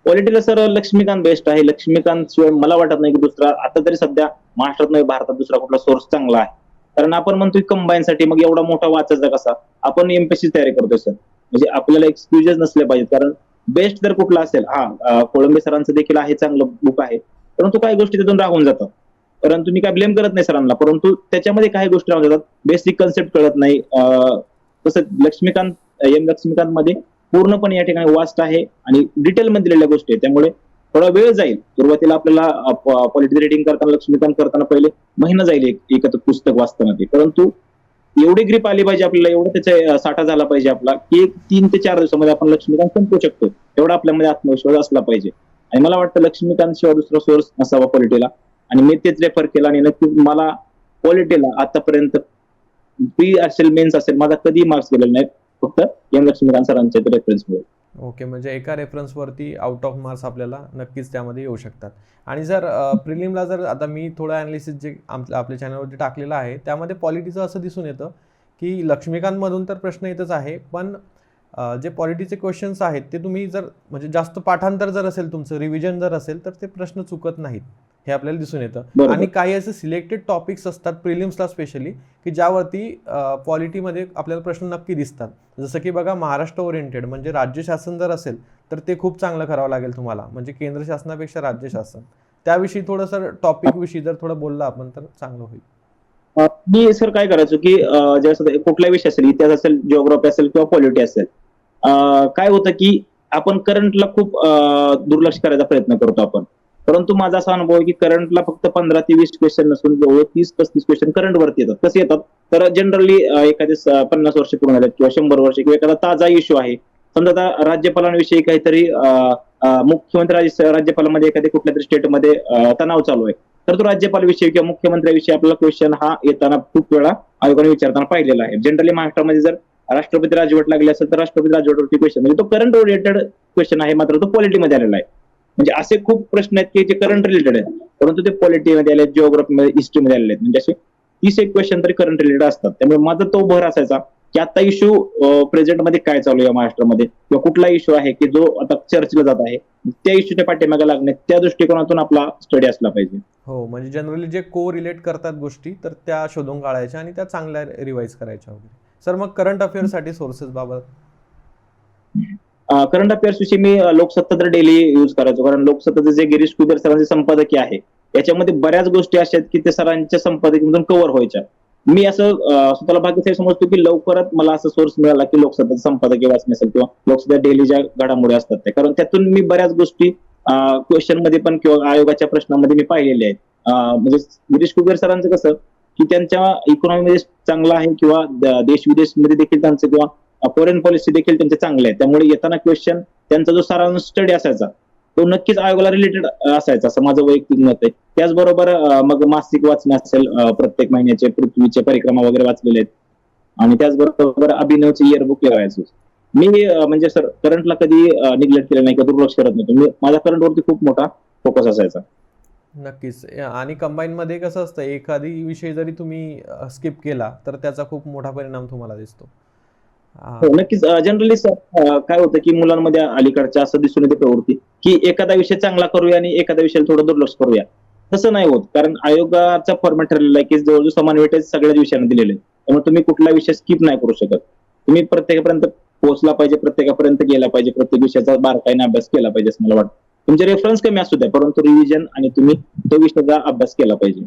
पॉलिटिकल सर लक्ष्मीकांत बेस्ट आहे. लक्ष्मीकांत शिवाय मला वाटत नाही की दुसरा आता तरी सध्या महाराष्ट्रात नाही भारतात दुसरा कुठला सोर्स चांगला आहे. कारण आपण म्हणतोय कंबाईन साठी मग एवढा मोठा वाचायचा कसा, आपण एमपीएससी तयारी करतोय सर, म्हणजे आपल्याला एक्सक्युजेस नसले पाहिजेत. कारण बेस्ट जर कुठला असेल, कोळंबे सरांचं देखील आहे, चांगलं बुक आहे, परंतु काही गोष्टी त्यातून राहून जातात. परंतु मी काय ब्लेम करत नाही सरांना, परंतु त्याच्यामध्ये काही गोष्टी राहून जातात, बेसिक कन्सेप्ट कळत नाही. तसं लक्ष्मीकांत मध्ये पूर्णपणे या ठिकाणी वास्ट आहे आणि डिटेलमध्ये दिलेल्या गोष्टी आहेत. त्यामुळे थोडा वेळ जाईल. सुरुवातीला आपल्याला पॉलिटिकल रिडिंग करताना, लक्ष्मीकांत करताना पहिले महिना जाईल एकत्र पुस्तक वाचताना ते, परंतु एवढी ग्रीप आली पाहिजे आपल्याला, एवढं त्याचा साठा झाला पाहिजे आपला की 3 ते 4 दिवसामध्ये आपण लक्ष्मीकांत संपवू शकतो, एवढा आपल्यामध्ये आत्मविश्वास असला पाहिजे. आणि मला वाटतं लक्ष्मीकांत शिवाय दुसरा सोर्स नसावा पॉलिटीला, आणि मी तेच रेफर केला. आणि नक्कीच मला पॉलिटीला आतापर्यंत प्री असेल, मेन्स असेल, माझा कधी मार्क्स गेलेला नाही, फक्त एम लक्ष्मीकांत सरांच्या रेफरन्समुळे. ओके, म्हणजे एका रेफरन्सवरती आउट ऑफ मार्क्स आपल्याला नक्कीच त्यामध्ये येऊ शकतात. आणि जर प्रिलिमला जर आता मी थोडं ॲनालिसिस जे आपल्या चॅनलवरती टाकलेलं आहे त्यामध्ये पॉलिटीचं असं दिसून येतं की लक्ष्मीकांतमधून तर प्रश्न येतच आहे, पण जे पॉलिटीचे क्वेश्चन्स आहेत ते तुम्ही जर म्हणजे जास्त पाठांतर जर असेल, तुमचं रिव्हिजन जर असेल, तर ते प्रश्न चुकत नाहीत हे आपल्याला दिसून येतं. बरोबर. आणि काही असे सिलेक्टेड टॉपिक्स असतात प्रिलिम्सला स्पेशली की ज्यावरती पॉलिटीमध्ये आपल्याला प्रश्न नक्की दिसतात. जसं की बघा, महाराष्ट्र ओरिएंटेड म्हणजे राज्य शासन जर असेल तर ते खूप चांगलं करावं लागेल तुम्हाला, म्हणजे केंद्र शासनापेक्षा राज्य शासन. त्याविषयी थोडं सर टॉपिक विषयी जर थोडं बोललं आपण तर चांगलं होईल. मी सर काय करायचो की ज्या कुठला विषय असेल, इतिहास असेल, जिओग्राफी असेल किंवा पॉलिटी असेल, काय होतं की आपण करंटला खूप दुर्लक्ष करायचा प्रयत्न करतो आपण. परंतु माझा असा अनुभव आहे की करंटला फक्त 15 ते 20 क्वेश्चन नसून जवळ 30-35 क्वेश्चन करंट वरती येतात. कसे येतात तर जनरली एखादे 50 वर्ष पूर्ण झाले किंवा 100 वर्ष किंवा एखादा ताजा इश्यू आहे, समजा आता राज्यपालांविषयी काहीतरी मुख्यमंत्री राज्यपालामध्ये एखाद्या कुठल्या तरी स्टेटमध्ये तणाव चालू आहे, तर तो राज्यपालविषयी किंवा मुख्यमंत्र्याविषयी आपला क्वेश्चन हा येताना खूप वेळा आयोगाने विचारताना पाहिलेला आहे. जनरली महाराष्ट्रामध्ये जर राष्ट्रपती राजवट लागली असेल तर राष्ट्रपती राजवटवरती क्वेश्चन, म्हणजे तो करंट ओरिएंटेड क्वेश्चन आहे, मात्र तो पॉलिटीमध्ये आलेला आहे. म्हणजे असे खूप प्रश्न आहेत की जे करंट रिलेटेड आहेत, परंतु ते पॉलिटीमध्ये आले, जिओग्राफीमध्ये, हिस्ट्रीमध्ये आलेले आहेत. म्हणजे असे 30 एक क्वेश्चन तरी करंट रिलेटेड असतात. त्यामुळे माझा तो भर असायचा की आता इश्यू प्रेझेंटमध्ये काय चालू आहे महाराष्ट्रामध्ये, किंवा कुठला इश्यू आहे की जो आता चर्चेला जात आहे, त्या इश्यूच्या पाठीमागे लागणे, त्या दृष्टिकोनातून आपला स्टडी असला पाहिजे. हो, म्हणजे जनरली जे को रिलेट करतात गोष्टी तर त्या शोधून काढायच्या आणि त्या चांगल्या रिवाईज करायच्या वगैरे. सर मग करंट अफेअरसाठी सोर्सेस बाबत? करंट अफेअर्स विषयी मी लोकसत्ता तर डेली यूज करायचो, कारण लोकसत्ताचे जे गिरीश कुबेर सरांचे संपादकीय आहे याच्यामध्ये बऱ्याच गोष्टी अशा आहेत की ते सरांच्या संपादकीमधून कव्हर व्हायच्या. मी असं स्वतःला भाग्यशाली समजतो की लवकरात मला असं सोर्स मिळाला की लोकसत्ताचे संपादकीय वाचणे असेल किंवा लोकसत्ता डेली ज्या घडामोडी असतात त्या, कारण त्यातून मी बऱ्याच गोष्टी क्वेश्चन मध्ये पण किंवा आयोगाच्या प्रश्नामध्ये मी पाहिलेल्या आहेत. म्हणजे गिरीश कुबेर सरांचं कसं की त्यांच्या इकॉनॉमीमध्ये चांगलं आहे किंवा देश विदेशमध्ये देखील त्यांचं किंवा फॉरेन पॉलिसी देखील त्यांचे चांगले आहे. त्यामुळे येताना क्वेश्चन त्यांचा जो सारांश स्टडी असायचा तो नक्कीच आयोगाला रिलेटेड असायचा, असं माझं वैयक्तिक मत आहे. त्याचबरोबर मग मासिक वाचणे असेल, प्रत्येक महिन्याचे पृथ्वीचे परिक्रमा वगैरे वाचलेले आहेत, आणि त्याचबरोबर अभिनवचे इयरबुक लिहायचो मी. म्हणजे सर करंटला कधी निग्लेक्ट केलं नाही किंवा दुर्लक्ष करत नव्हतो. माझा करंटवरती खूप मोठा फोकस असायचा. नक्कीच. आणि कंबाईनमध्ये कसं असतं, एखादी विषय जरी तुम्ही स्किप केला तर त्याचा खूप मोठा परिणाम तुम्हाला दिसतो. हो नक्कीच. जनरली काय होतं की मुलांमध्ये अलीकडच्या असं दिसून येते प्रवृत्ती की एखादा विषय चांगला करूया आणि एखाद्या विषयाला थोडं दुर्लक्ष करूया. तसं नाही होत, कारण आयोगाचा फॉर्मॅट ठरलेला आहे की जवळजवळ समान वेटेज सगळ्याच विषयांना दिलेले आहे. त्यामुळे तुम्ही कुठला विषय स्किप नाही करू शकत. तुम्ही प्रत्येकापर्यंत पोहोचला पाहिजे, प्रत्येकापर्यंत गेला पाहिजे, प्रत्येक विषयाचा बारकाईने अभ्यास केला पाहिजे असं मला वाटतं. तुमचे रेफरन्स कमी असू द्या, परंतु रिव्हिजन आणि तुम्ही तो विषयाचा अभ्यास केला पाहिजे.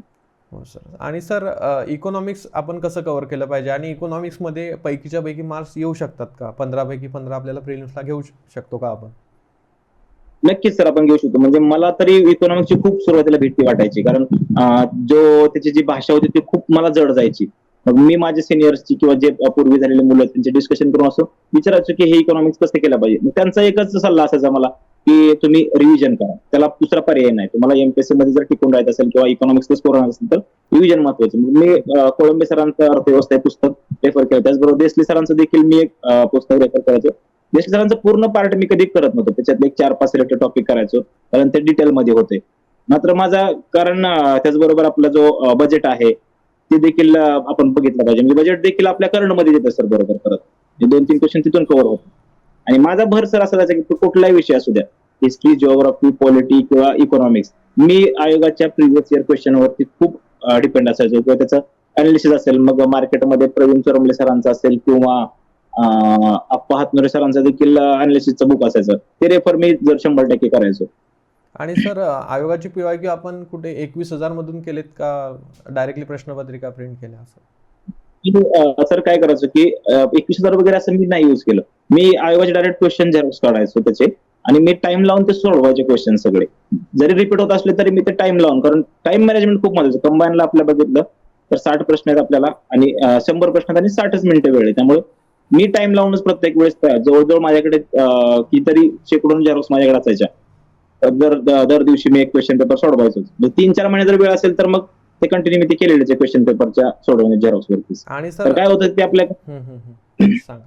हो सर. आणि सर इकॉनॉमिक्स आपण कसं कव्हर केलं पाहिजे, आणि इकॉनॉमिक्समध्ये पैकीच्या पैकी मार्क्स येऊ शकतात का? 15 पैकी 15 आपल्याला प्रिलिम्सला घेऊ शकतो का आपण? नक्कीच सर आपण घेऊ शकतो. म्हणजे मला तरी इकॉनॉमिक्सची खूप सुरुवातीला भीती वाटायची, कारण जो त्याची जी भाषा होती ती खूप मला जड जायची. मग मी माझ्या सिनियर्सची किंवा जे पूर्वी झालेले मुलं आहेत त्यांचे डिस्कशन करून असं विचारायचं की हे इकॉनॉमिक्स कसं केलं पाहिजे. मग त्यांचा एकच सल्ला असायचा मला की तुम्ही रिव्हिजन करा, त्याला दुसरा पर्याय नाही. तुम्हाला एमपीएससी मध्ये जर टिकून राहायचं असेल किंवा इकॉनॉमिक्सचा स्कोर राहणार असेल तर रिव्हिजन महत्वाचं. मग मी कोळंबे सरांचं अर्थव्यवस्था हे पुस्तक रेफर केलं. त्याचबरोबर देसले सरांचं देखील मी एक पुस्तक रेफर करायचो. देसले सरांचं पूर्ण पार्ट मी कधी करत नव्हतो, त्याच्यातले एक 4-5 रिलेटेड टॉपिक करायचो कारण ते डिटेलमध्ये होते. मात्र माझा कारण त्याचबरोबर आपला जो बजेट आहे ते देखील आपण बघितलं पाहिजे. म्हणजे बजेट देखील आपल्या करंटमध्ये येतं सर बरोबर करत. 2-3 क्वेश्चन तिथून कव्हर होतो. आणि माझा भर सर असा जायचा की तो कुठलाही विषय असू द्या, हिस्ट्री, जिओग्राफी, पॉलिटी किंवा इकॉनॉमिक्स, मी आयोगाच्या प्रिव्हियस इयर क्वेश्चनवरती खूप डिपेंड असायचो किंवा त्याचं अनालिसिस असेल, मग मार्केटमध्ये प्रवीण चोरमले सरांचा असेल किंवा अप्पा हातनुरे सरांचा देखील अनालिसिसचं बुक असायचं, ते रेफर मी जर 100% करायचो. आणि सर आयोगाची पीवायक्यू आपण कुठे 21,000 मधून केलेत का डायरेक्टली प्रश्नपत्रिका प्रिंट केल्या असं? सर काय करायचं की 21,000 वगैरे असं मी नाही युज केलं. मी आयोगाचे डायरेक्ट क्वेश्चन झेरॉक्स काढायचो त्याचे आणि मी टाइम लावून ते सोडवायचे क्वेश्चन सगळे. जरी रिपीट होत असले तरी मी ते टाइम लावून, कारण टाइम मॅनेजमेंट खूप महत्वाचं. कंबाईनला आपल्या बघितलं तर 60 प्रश्न आहेत आपल्याला आणि 100 प्रश्न आहेत आणि 60च मिनिटं वेळ आहे. त्यामुळे मी टाइम लावूनच प्रत्येक वेळेस जवळजवळ माझ्याकडे कितीतरी शेकडून झेरॉक्स माझ्याकडे असायच्या. दर दिवशी मी एक क्वेश्चन पेपर सोडवायचो. 3-4 महिने जर वेळ असेल तर मग ते कंटिन्यू मी ते केलेले क्वेश्चन पेपरच्या सोडवणे झेरॉक्स वरती. आणि तर सर काय होतं ते आपल्या सांगा.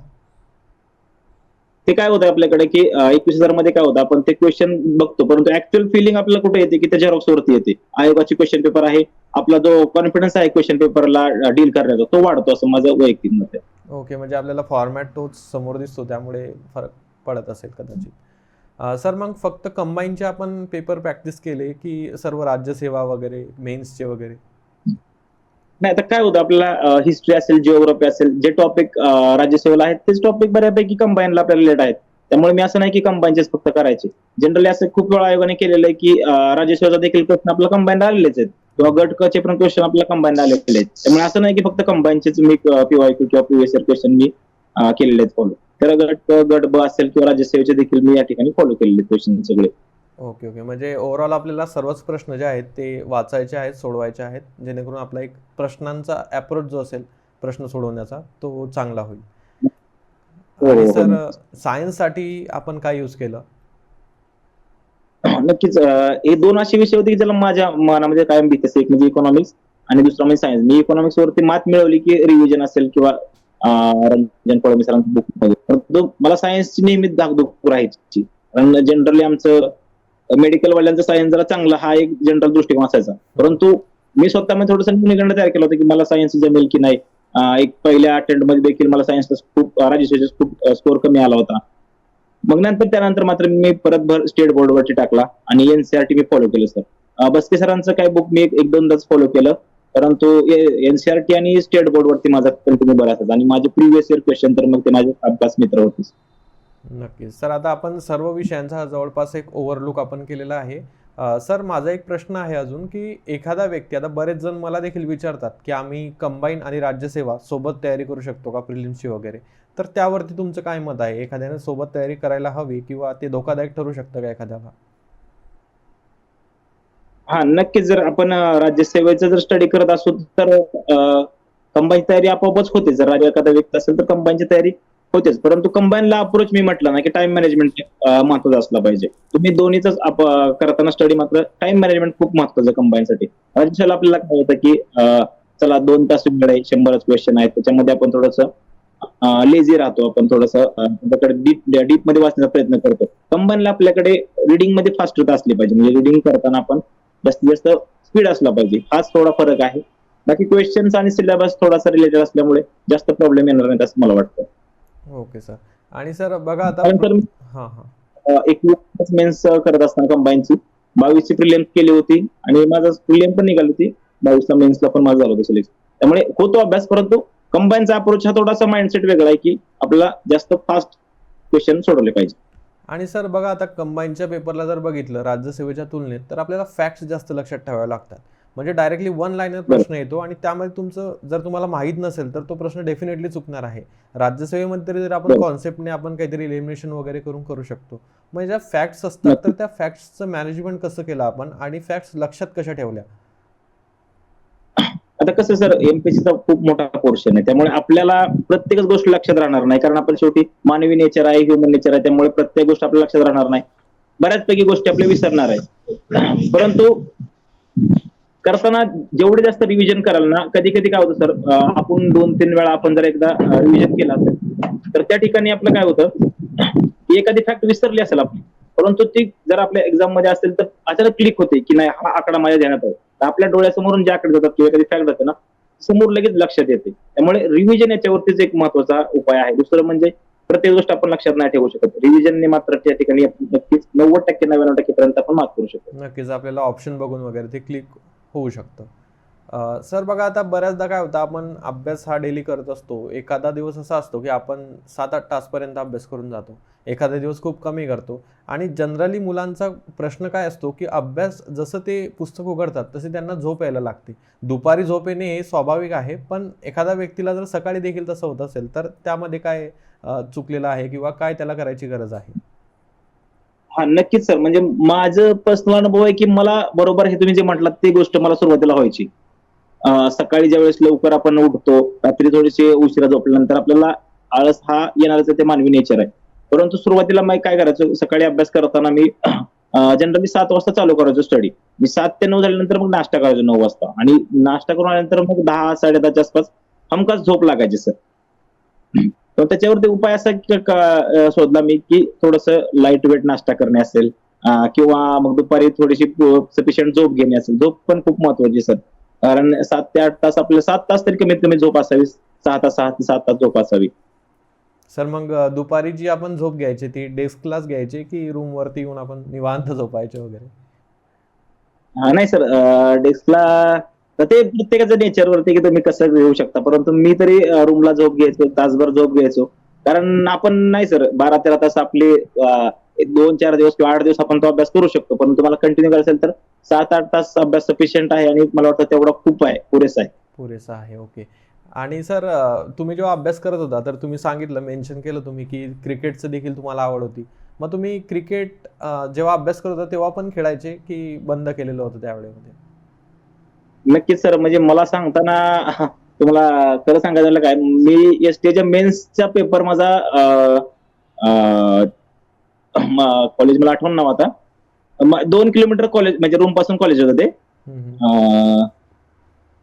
ते काय होतं आपल्याकडे की 21,000 मध्ये काय होतं, आपण ते क्वेश्चन बघतो परंतु ऍक्च्युअल फिलिंग आपल्याला कुठे येते की त्या झेरॉक्स वरती येते. आयोगाची क्वेश्चन पेपर आहे, आपला जो कॉन्फिडन्स आहे क्वेश्चन पेपरला डील करण्याचा तो वाढतो, असं माझं वैयक्तिक मत आहे. ओके, म्हणजे आपल्याला फॉर्मॅट तोच समोर दिसतो त्यामुळे फरक पडत असेल कदाचित. सर मग फक्त कंबाईनचे आपण पेपर प्रॅक्टिस केले की सर्व राज्यसेवा वगैरे मेन्सचे वगैरे? नाही तर काय होतं, आपल्याला हिस्ट्री असेल, जिओग्राफी असेल, जे टॉपिक राज्यसेवेला आहेत तेच टॉपिक बऱ्यापैकी कंबाईनला आपल्याला लेट आहेत. त्यामुळे मी असं नाही की कंबाईनचेच फक्त करायचे. जनरली असं खूप वेळा आयोगाने केलेलं आहे की राज्यसेवेचा देखील प्रश्न आपला कंबाईन आलेलेच आहेत किंवा गट क चे पण क्वेश्चन आपल्या कंबाईन आलेले आहेत. त्यामुळे असं नाही की फक्त कंबाईनचेच मी पीवायक्यू किंवा प्रिव्हियस इयर क्वेश्चन मी केलेले आहेत फॉलो. तर गट क, गट ब असेल किंवा राज्यसेवेचे देखील मी या ठिकाणी फॉलो केलेले क्वेश्चन सगळे. ओके ओके, म्हणजे ओव्हरऑल आपल्याला सर्वच प्रश्न जे आहेत ते वाचायचे आहेत, सोडवायचे आहेत, जेणेकरून आपला एक प्रश्नांचा अप्रोच जो असेल प्रश्न सोडवण्याचा तो चांगला होईल. आणि हो. सर सायन्ससाठी आपण काय यूज केलं? नक्कीच हे 2 असे विषय होते की ज्याला माझ्या मनामध्ये कायम भीती असते. एक म्हणजे इकॉनॉमिक्स आणि दुसरा म्हणजे सायन्स. मी इकॉनॉमिक्स वरती मात मिळवली की रिव्हिजन असेल किंवा रंजन कोळंबे सरांचं बुक मध्ये, परंतु मला सायन्सची नेहमी धाकधूक राहायची. कारण जनरली आमचं मेडिकल वाल्यांचा सायन्स जरा चांगला हा एक जनरल दृष्टिकोन असायचा. परंतु मी स्वतःमध्ये थोडंसं निर्णय तयार केला होता की मला सायन्स जमेल की नाही. एक पहिल्या अटेम्प्ट मध्ये देखील मला सायन्सला खूप राज्यसेवेचा खूप स्कोर कमी आला होता. मग त्यानंतर मात्र मी परत भर स्टेट बोर्डवरती टाकला आणि एनसीआरटी मी फॉलो केलं सर. बस्के सरांचं काय बुक मी एक दोनदाच फॉलो केलं, परंतु एनसीआरटी आणि स्टेट बोर्डवरती माझा कंटिन्यू बरा असायचा आणि माझे प्रिव्हियस इयर क्वेश्चन तर मग ते माझे अभ्यास मित्र होते. नक्कीच सर, आता आपण सर्व विषयांचा जवळपास एक ओव्हरलुक आपण केलेला आहे. सर माझा एक प्रश्न आहे अजून की एखादा व्यक्ती, आता बरेच जण मला देखील विचारतात की आम्ही कंबाईन आणि राज्यसेवा सोबत तयारी करू शकतो का प्रिलिम्सची वगैरे, तर त्यावरती तुमचं काय मत आहे? एखाद्याने सोबत तयारी करायला हवी किंवा ते धोकादायक ठरू शकतं का एखाद्याला? हा नक्कीच, जर आपण राज्यसेवेचं जर स्टडी करत असू तर कंबाईन तयारी आपोआपच होते. जर एखादा व्यक्ती असेल तर कंबाईनची तयारी होतेच, परंतु कंबाईनला अप्रोच मी म्हटलं ना की टाइम मॅनेजमेंट महत्वाचा असला पाहिजे. तुम्ही दोन्हीच करताना स्टडी मात्र टाइम मॅनेजमेंट खूप महत्वाचं कंबाईनसाठी. राज्यसेवेला आपल्याला काय होतं की चला 2 तास वेळ आहे, 100च क्वेश्चन आहेत, त्याच्यामध्ये आपण थोडंसं लेझी राहतो, आपण थोडंसं डीप मध्ये वाचण्याचा प्रयत्न करतो. कंबाईनला आपल्याकडे रिडिंग मध्ये फास्टता असली पाहिजे, म्हणजे रिडिंग करताना आपण जास्तीत जास्त स्पीड असला पाहिजे. हाच थोडा फरक आहे. बाकी क्वेश्चन्स आणि सिलेबस थोडासा रिलेटेड असल्यामुळे जास्त प्रॉब्लेम येणार नाहीत असं मला वाटतं. Okay sir. आणि सर बघा आता त्यानंतर हां हां 21 मेन्स करत असताना कंबाईनची 22ची प्रिलिम्स केली होती आणि माझा प्रिलिम पण निघाली होती. 22ला मेन्सला पण माझं झालं होतं सिलेक्शन. त्यामुळे होतो अभ्यास, परंतु कंबाईनचा अप्रोच हा थोडासा माइंडसेट वेगळा आहे की आपल्याला जास्त फास्ट क्वेश्चन सोडवले पाहिजे. आणि सर बघा, आता कंबाईनच्या पेपरला जर बघितलं राज्यसेवेच्या तुलनेत, तर आपल्याला फॅक्ट्स जास्त लक्षात ठेवावे लागतात. म्हणजे डायरेक्टली वन लाईनर प्रश्न येतो आणि त्यामध्ये तुमचं जर तुम्हाला माहीत नसेल तर तो प्रश्न डेफिनेटली चुकणार आहे. राज्यसेवेमध्ये तरी जर आपण कॉन्सेप्टने आपण काहीतरी एलिमिनेशन वगैरे करू शकतो. म्हणजे ज्या फॅक्ट्स असतात तर त्या फॅक्ट्सचं मॅनेजमेंट कसं केलं आपण आणि फॅक्ट्स लक्षात कशा ठेवल्या? आता आता कसं सर, एमपीसीचा खूप मोठा पोर्शन आहे, त्यामुळे आपल्याला प्रत्येकच गोष्ट लक्षात राहणार नाही, कारण आपण शेवटी मानवी नेचर आहे, ह्युमन नेचर आहे, त्यामुळे प्रत्येक गोष्ट आपल्या लक्षात राहणार नाही. बऱ्याचपैकी गोष्टी आपल्या विसरणार आहे. परंतु करताना जेवढे जास्त रिव्हिजन कराल ना, कधी कधी काय होतं सर, आपण 2-3 वेळा आपण जर एकदा रिव्हिजन केलं असेल तर त्या ठिकाणी आपलं काय होतं की एखादी फॅक्ट विसरली असेल आपली, परंतु ती जर आपल्या एक्झाम मध्ये असेल तर अचानक क्लिक होते की नाही, हा आकडा माझ्या ध्यानात आहे. तर आपल्या डोळ्यासमोरून जे आकडे जातात किंवा एखादी फॅक्ट जाते ना, समोर लगेच लक्षात येते. त्यामुळे रिव्हिजन याच्यावरतीच एक महत्वाचा उपाय आहे. दुसरं म्हणजे प्रत्येक गोष्ट आपण लक्षात नाही ठेवू शकत. रिव्हिजनने मात्र त्या ठिकाणी नक्कीच 90% 99% पर्यंत आपण मात करू शकतो. नक्कीच आपल्याला ऑप्शन बघून वगैरे ते क्लिक होऊ शकतं. सर बघा, आता बऱ्याचदा काय होतं, आपण अभ्यास हा डेली करत असतो. एखादा दिवस असा असतो की आपण 7-8 तासपर्यंत अभ्यास करून जातो, एखादा दिवस खूप कमी करतो. आणि जनरली मुलांचा प्रश्न काय असतो की अभ्यास जसं ते पुस्तक उघडतात तसे त्यांना झोप यायला लागते. दुपारी झोप येणे हे स्वाभाविक आहे, पण एखाद्या व्यक्तीला जर सकाळी देखील तसं होत असेल तर त्यामध्ये काय चुकलेलं आहे किंवा काय त्याला करायची गरज आहे? हा नक्कीच सर, म्हणजे माझं पर्सनल अनुभव आहे की मला बरोबर हे तुम्ही जे म्हटलात ती गोष्ट मला सुरुवातीला व्हायची. सकाळी ज्यावेळेस लवकर आपण उठतो, रात्री थोडेसे उशिरा झोपल्यानंतर आपल्याला आळस हा येणारच आहे, ते मानवी नेचर आहे. परंतु सुरुवातीला मी काय करायचो, सकाळी अभ्यास करताना मी जनरली 7 वाजता चालू करायचो स्टडी. मी 7 ते 9 झाल्यानंतर मग नाश्ता करायचो 9 वाजता, आणि नाश्ता करून आल्यानंतर मग 10-10:30च्या आसपास हमखास झोप लागायची सर. तर त्याच्यावरती उपाय असा शोधला मी की थोडस लाईट वेट नाश्ता करणे असेल, किंवा मग दुपारी थोडीशी सफिशियंट झोप घेणे असेल. झोप पण खूप महत्वाची सर, कारण 7 ते 8 तास, आपले 7 तास तरी कमीत कमी झोप असावी. 6 ते 7 तास झोप असावी. सर मग दुपारी जी आपण झोप घ्यायची ती डेस्कलाच घ्यायची की रूमवरती येऊन आपण निवांत झोपायचे वगैरे? नाही सर, डेस्कला तर ते प्रत्येकाच्या नेचरवरती की तुम्ही कसं घेऊ शकता, परंतु मी तरी रूमला झोप घ्यायचो, तासभर झोप घ्यायचो. कारण आपण नाही सर 12-13 तास आपले, 2-4 दिवस किंवा 8 दिवस आपण तो अभ्यास करू शकतो, पण तुम्हाला कंटिन्यू करायचं असेल तर 7-8 तास अभ्यास सफिशियंट आहे, आणि मला वाटतं तेवढा खूप आहे, पुरेसा आहे. पुरेसा आहे. ओके. आणि सर तुम्ही जेव्हा अभ्यास करत होता तर तुम्ही सांगितलं, मेन्शन केलं तुम्ही की क्रिकेटचं देखील तुम्हाला आवड होती. मग तुम्ही क्रिकेट जेव्हा अभ्यास करत होता तेव्हा पण खेळायचे की बंद केलेलं होतं त्यावेळेमध्ये? नक्कीच सर, म्हणजे मला सांगताना तुम्हाला खरं सांगायचं झालं काय, मी एसटीच्या मेन्सचा पेपर माझा कॉलेज मला आठवण नाव आता, 2 किलोमीटर कॉलेज म्हणजे रूम पासून कॉलेज होतं ते. हम्म.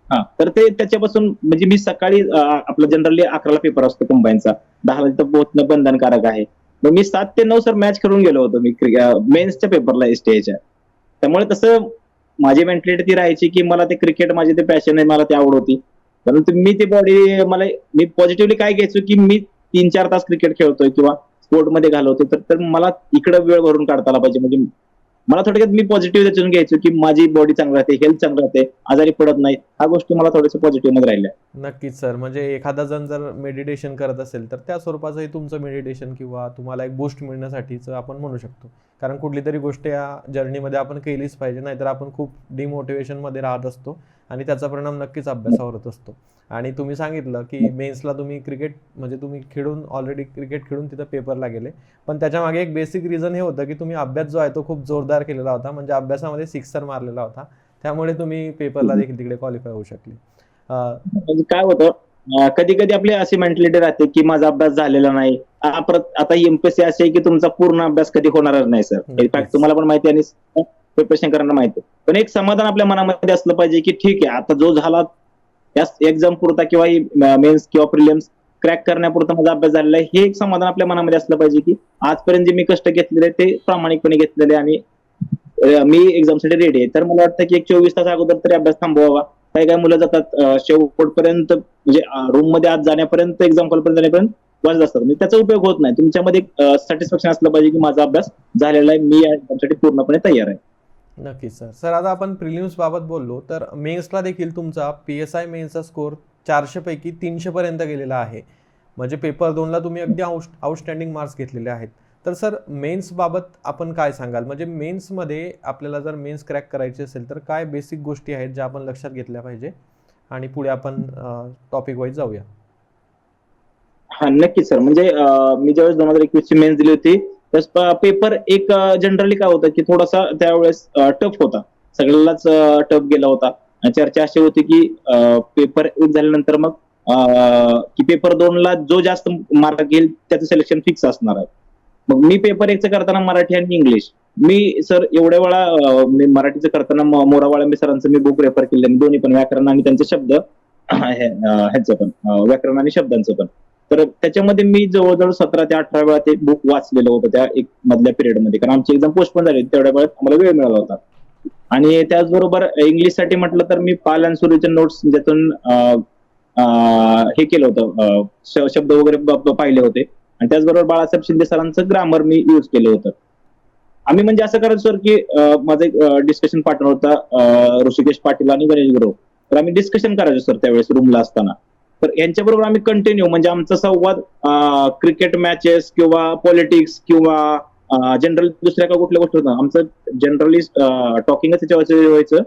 हा, तर ते त्याच्यापासून म्हणजे मी सकाळी आपला जनरली 11ला पेपर असतो कंबाईनचा, 10ला तिथं पोहोचणं बंधनकारक आहे. मग मी 7 ते 9 सर मॅच खेळून गेलो होतो मी मेन्सच्या पेपरला एसटीच्या. त्यामुळे तसं माझी मेंटॅलिटी ती राहायची की मला ते क्रिकेट, माझे ते पॅशन आहे, मला ते आवड होती. परंतु मी ती बॉडी, मी पॉझिटिव्हली काय घ्यायचो की मी 3-4 तास क्रिकेट खेळतोय किंवा स्पोर्टमध्ये घालवतोय, तर मला इकडे वेळ भरून काढता आला पाहिजे. म्हणजे मला थोडक्यात मी पॉझिटिव्ह त्याच्यातून घ्यायचो की माझी बॉडी चांगली राहते, हेल्थ चांगली राहते, आजारी पडत नाही. ह्या गोष्टी मला थोड्याशा पॉझिटिव्ह मध्ये राहिल्या. नक्कीच सर, म्हणजे एखादा जण जर मेडिटेशन करत असेल तर त्या स्वरूपाचंही तुमचं मेडिटेशन किंवा तुम्हाला एक बूस्ट मिळण्यासाठीचं आपण म्हणू शकतो. कारण कुठली तरी गोष्ट या जर्नीमध्ये आपण केलीच पाहिजे, नाहीतर आपण खूप डिमोटिवेशनमध्ये राहत असतो आणि त्याचा परिणाम नक्कीच अभ्यासावर होत असतो. आणि तुम्ही सांगितलं की मेन्सला तुम्ही क्रिकेट, म्हणजे तुम्ही खेळून ऑलरेडी क्रिकेट खेळून तिथं पेपरला गेले, पण त्याच्यामागे एक बेसिक रिझन हे होतं की तुम्ही अभ्यास जो आहे तो खूप जोरदार केलेला होता, म्हणजे अभ्यासामध्ये सिक्सर मारलेला होता, त्यामुळे तुम्ही पेपरला देखील तिकडे क्वालिफाय होऊ शकले. म्हणजे काय होतं, कधी कधी आपली अशी मेंटॅलिटी राहते की माझा अभ्यास झालेला नाही. आता एमपीएससी अशी आहे की तुमचा पूर्ण अभ्यास कधी होणारच नाही सर. इनफॅक्ट तुम्हाला पण माहिती आहे आणि प्रिपरेशन करायला माहिती आहे. पण एक समाधान आपल्या मनामध्ये असलं पाहिजे की ठीक आहे, आता जो झाला त्या एक्झाम पुरता किंवा मेन्स किंवा प्रिलिम्स क्रॅक करण्यापुरता माझा अभ्यास झालेला आहे, हे एक समाधान आपल्या मनामध्ये असलं पाहिजे की आजपर्यंत जे मी कष्ट घेतलेले ते प्रामाणिकपणे घेतलेले, आणि मी एक्झामसाठी रेडी आहे. तर मला वाटतं की एक 24 तास अगोदर तरी अभ्यास थांबवावा. काही काही मुलं जातात शेवटपर्यंत, म्हणजे रूम मध्ये आज जाण्यापर्यंत, एक्झाम हॉलपर्यंत जाण्यापर्यंत वाजत असतात, म्हणजे त्याचा उपयोग होत नाही. तुमच्यामध्ये सॅटिस्फॅक्शन असलं पाहिजे की माझा अभ्यास झालेला आहे, मी या एक्झामसाठी पूर्णपणे तयार आहे. नक्कीच सर. सर आता आपण प्रिलिम्स बाबत बोललो, तर मेन्सला देखील तुमचा PSI मेन्सचा स्कोर 400 पैकी 300 पर्यंत गेलेला आहे. म्हणजे पेपर 2ला तुम्ही अगदी आउटस्टँडिंग मार्क्स घेतलेले आहेत. तर सर मेन्स बाबत आपण काय सांगाल? म्हणजे मेन्समध्ये आपल्याला जर मेन्स क्रॅक करायची असेल तर काय बेसिक गोष्टी आहेत ज्या आपण लक्षात घेतल्या पाहिजे, आणि पुढे आपण टॉपिक वाईज जाऊया. हा नक्कीच सर, म्हणजे मी ज्यावेळेस 2021 ची मेन्स दिली होती त्यावेळेस पेपर एक जनरली काय होतं की थोडासा त्यावेळेस टफ होता, सगळ्यालाच टफ गेला होता. आणि चर्चा अशी होती की पेपर 1 झाल्यानंतर मग की पेपर 2 ला जो जास्त मार्क घेईल त्याचं सिलेक्शन फिक्स असणार आहे. मग मी पेपर 1 करताना मराठी आणि इंग्लिश मी सर एवढ्या वेळा मी मराठीचं करताना मोरावाळंबे सरांचं मी बुक रेफर केलं दोन्ही पण व्याकरण आणि त्यांचे शब्द ह्याचं पण व्याकरण आणि शब्दांचं पण. तर त्याच्यामध्ये मी जवळजवळ 17 ते 18 वेळा ते बुक वाचलेलं होतं त्या एक मधल्या पिरियडमध्ये, कारण आमची एक्झाम पोस्टपोन झाली तेवढ्या वेळात आम्हाला वेळ मिळाला होता. आणि त्याचबरोबर इंग्लिशसाठी म्हटलं तर मी पाल आणि सुरीच्या नोट्स ज्यातून हे केलं होतं, शब्द वगैरे पाहिले होते. आणि त्याचबरोबर बाळासाहेब शिंदे सरांचं ग्रामर मी युज केलं होतं. आम्ही म्हणजे असं करायचो सर की माझा एक डिस्कशन पार्टनर होता ऋषिकेश पाटील आणि गणेश गुरव. तर आम्ही डिस्कशन करायचो सर त्यावेळेस रूमला असताना. तर यांच्याबरोबर आम्ही कंटिन्यू म्हणजे आमचा संवाद क्रिकेट मॅचेस किंवा पॉलिटिक्स किंवा जनरल दुसऱ्या का कुठल्या गोष्टी होतं आमचं जनरली टॉकिंगच त्याच्यावर व्हायचं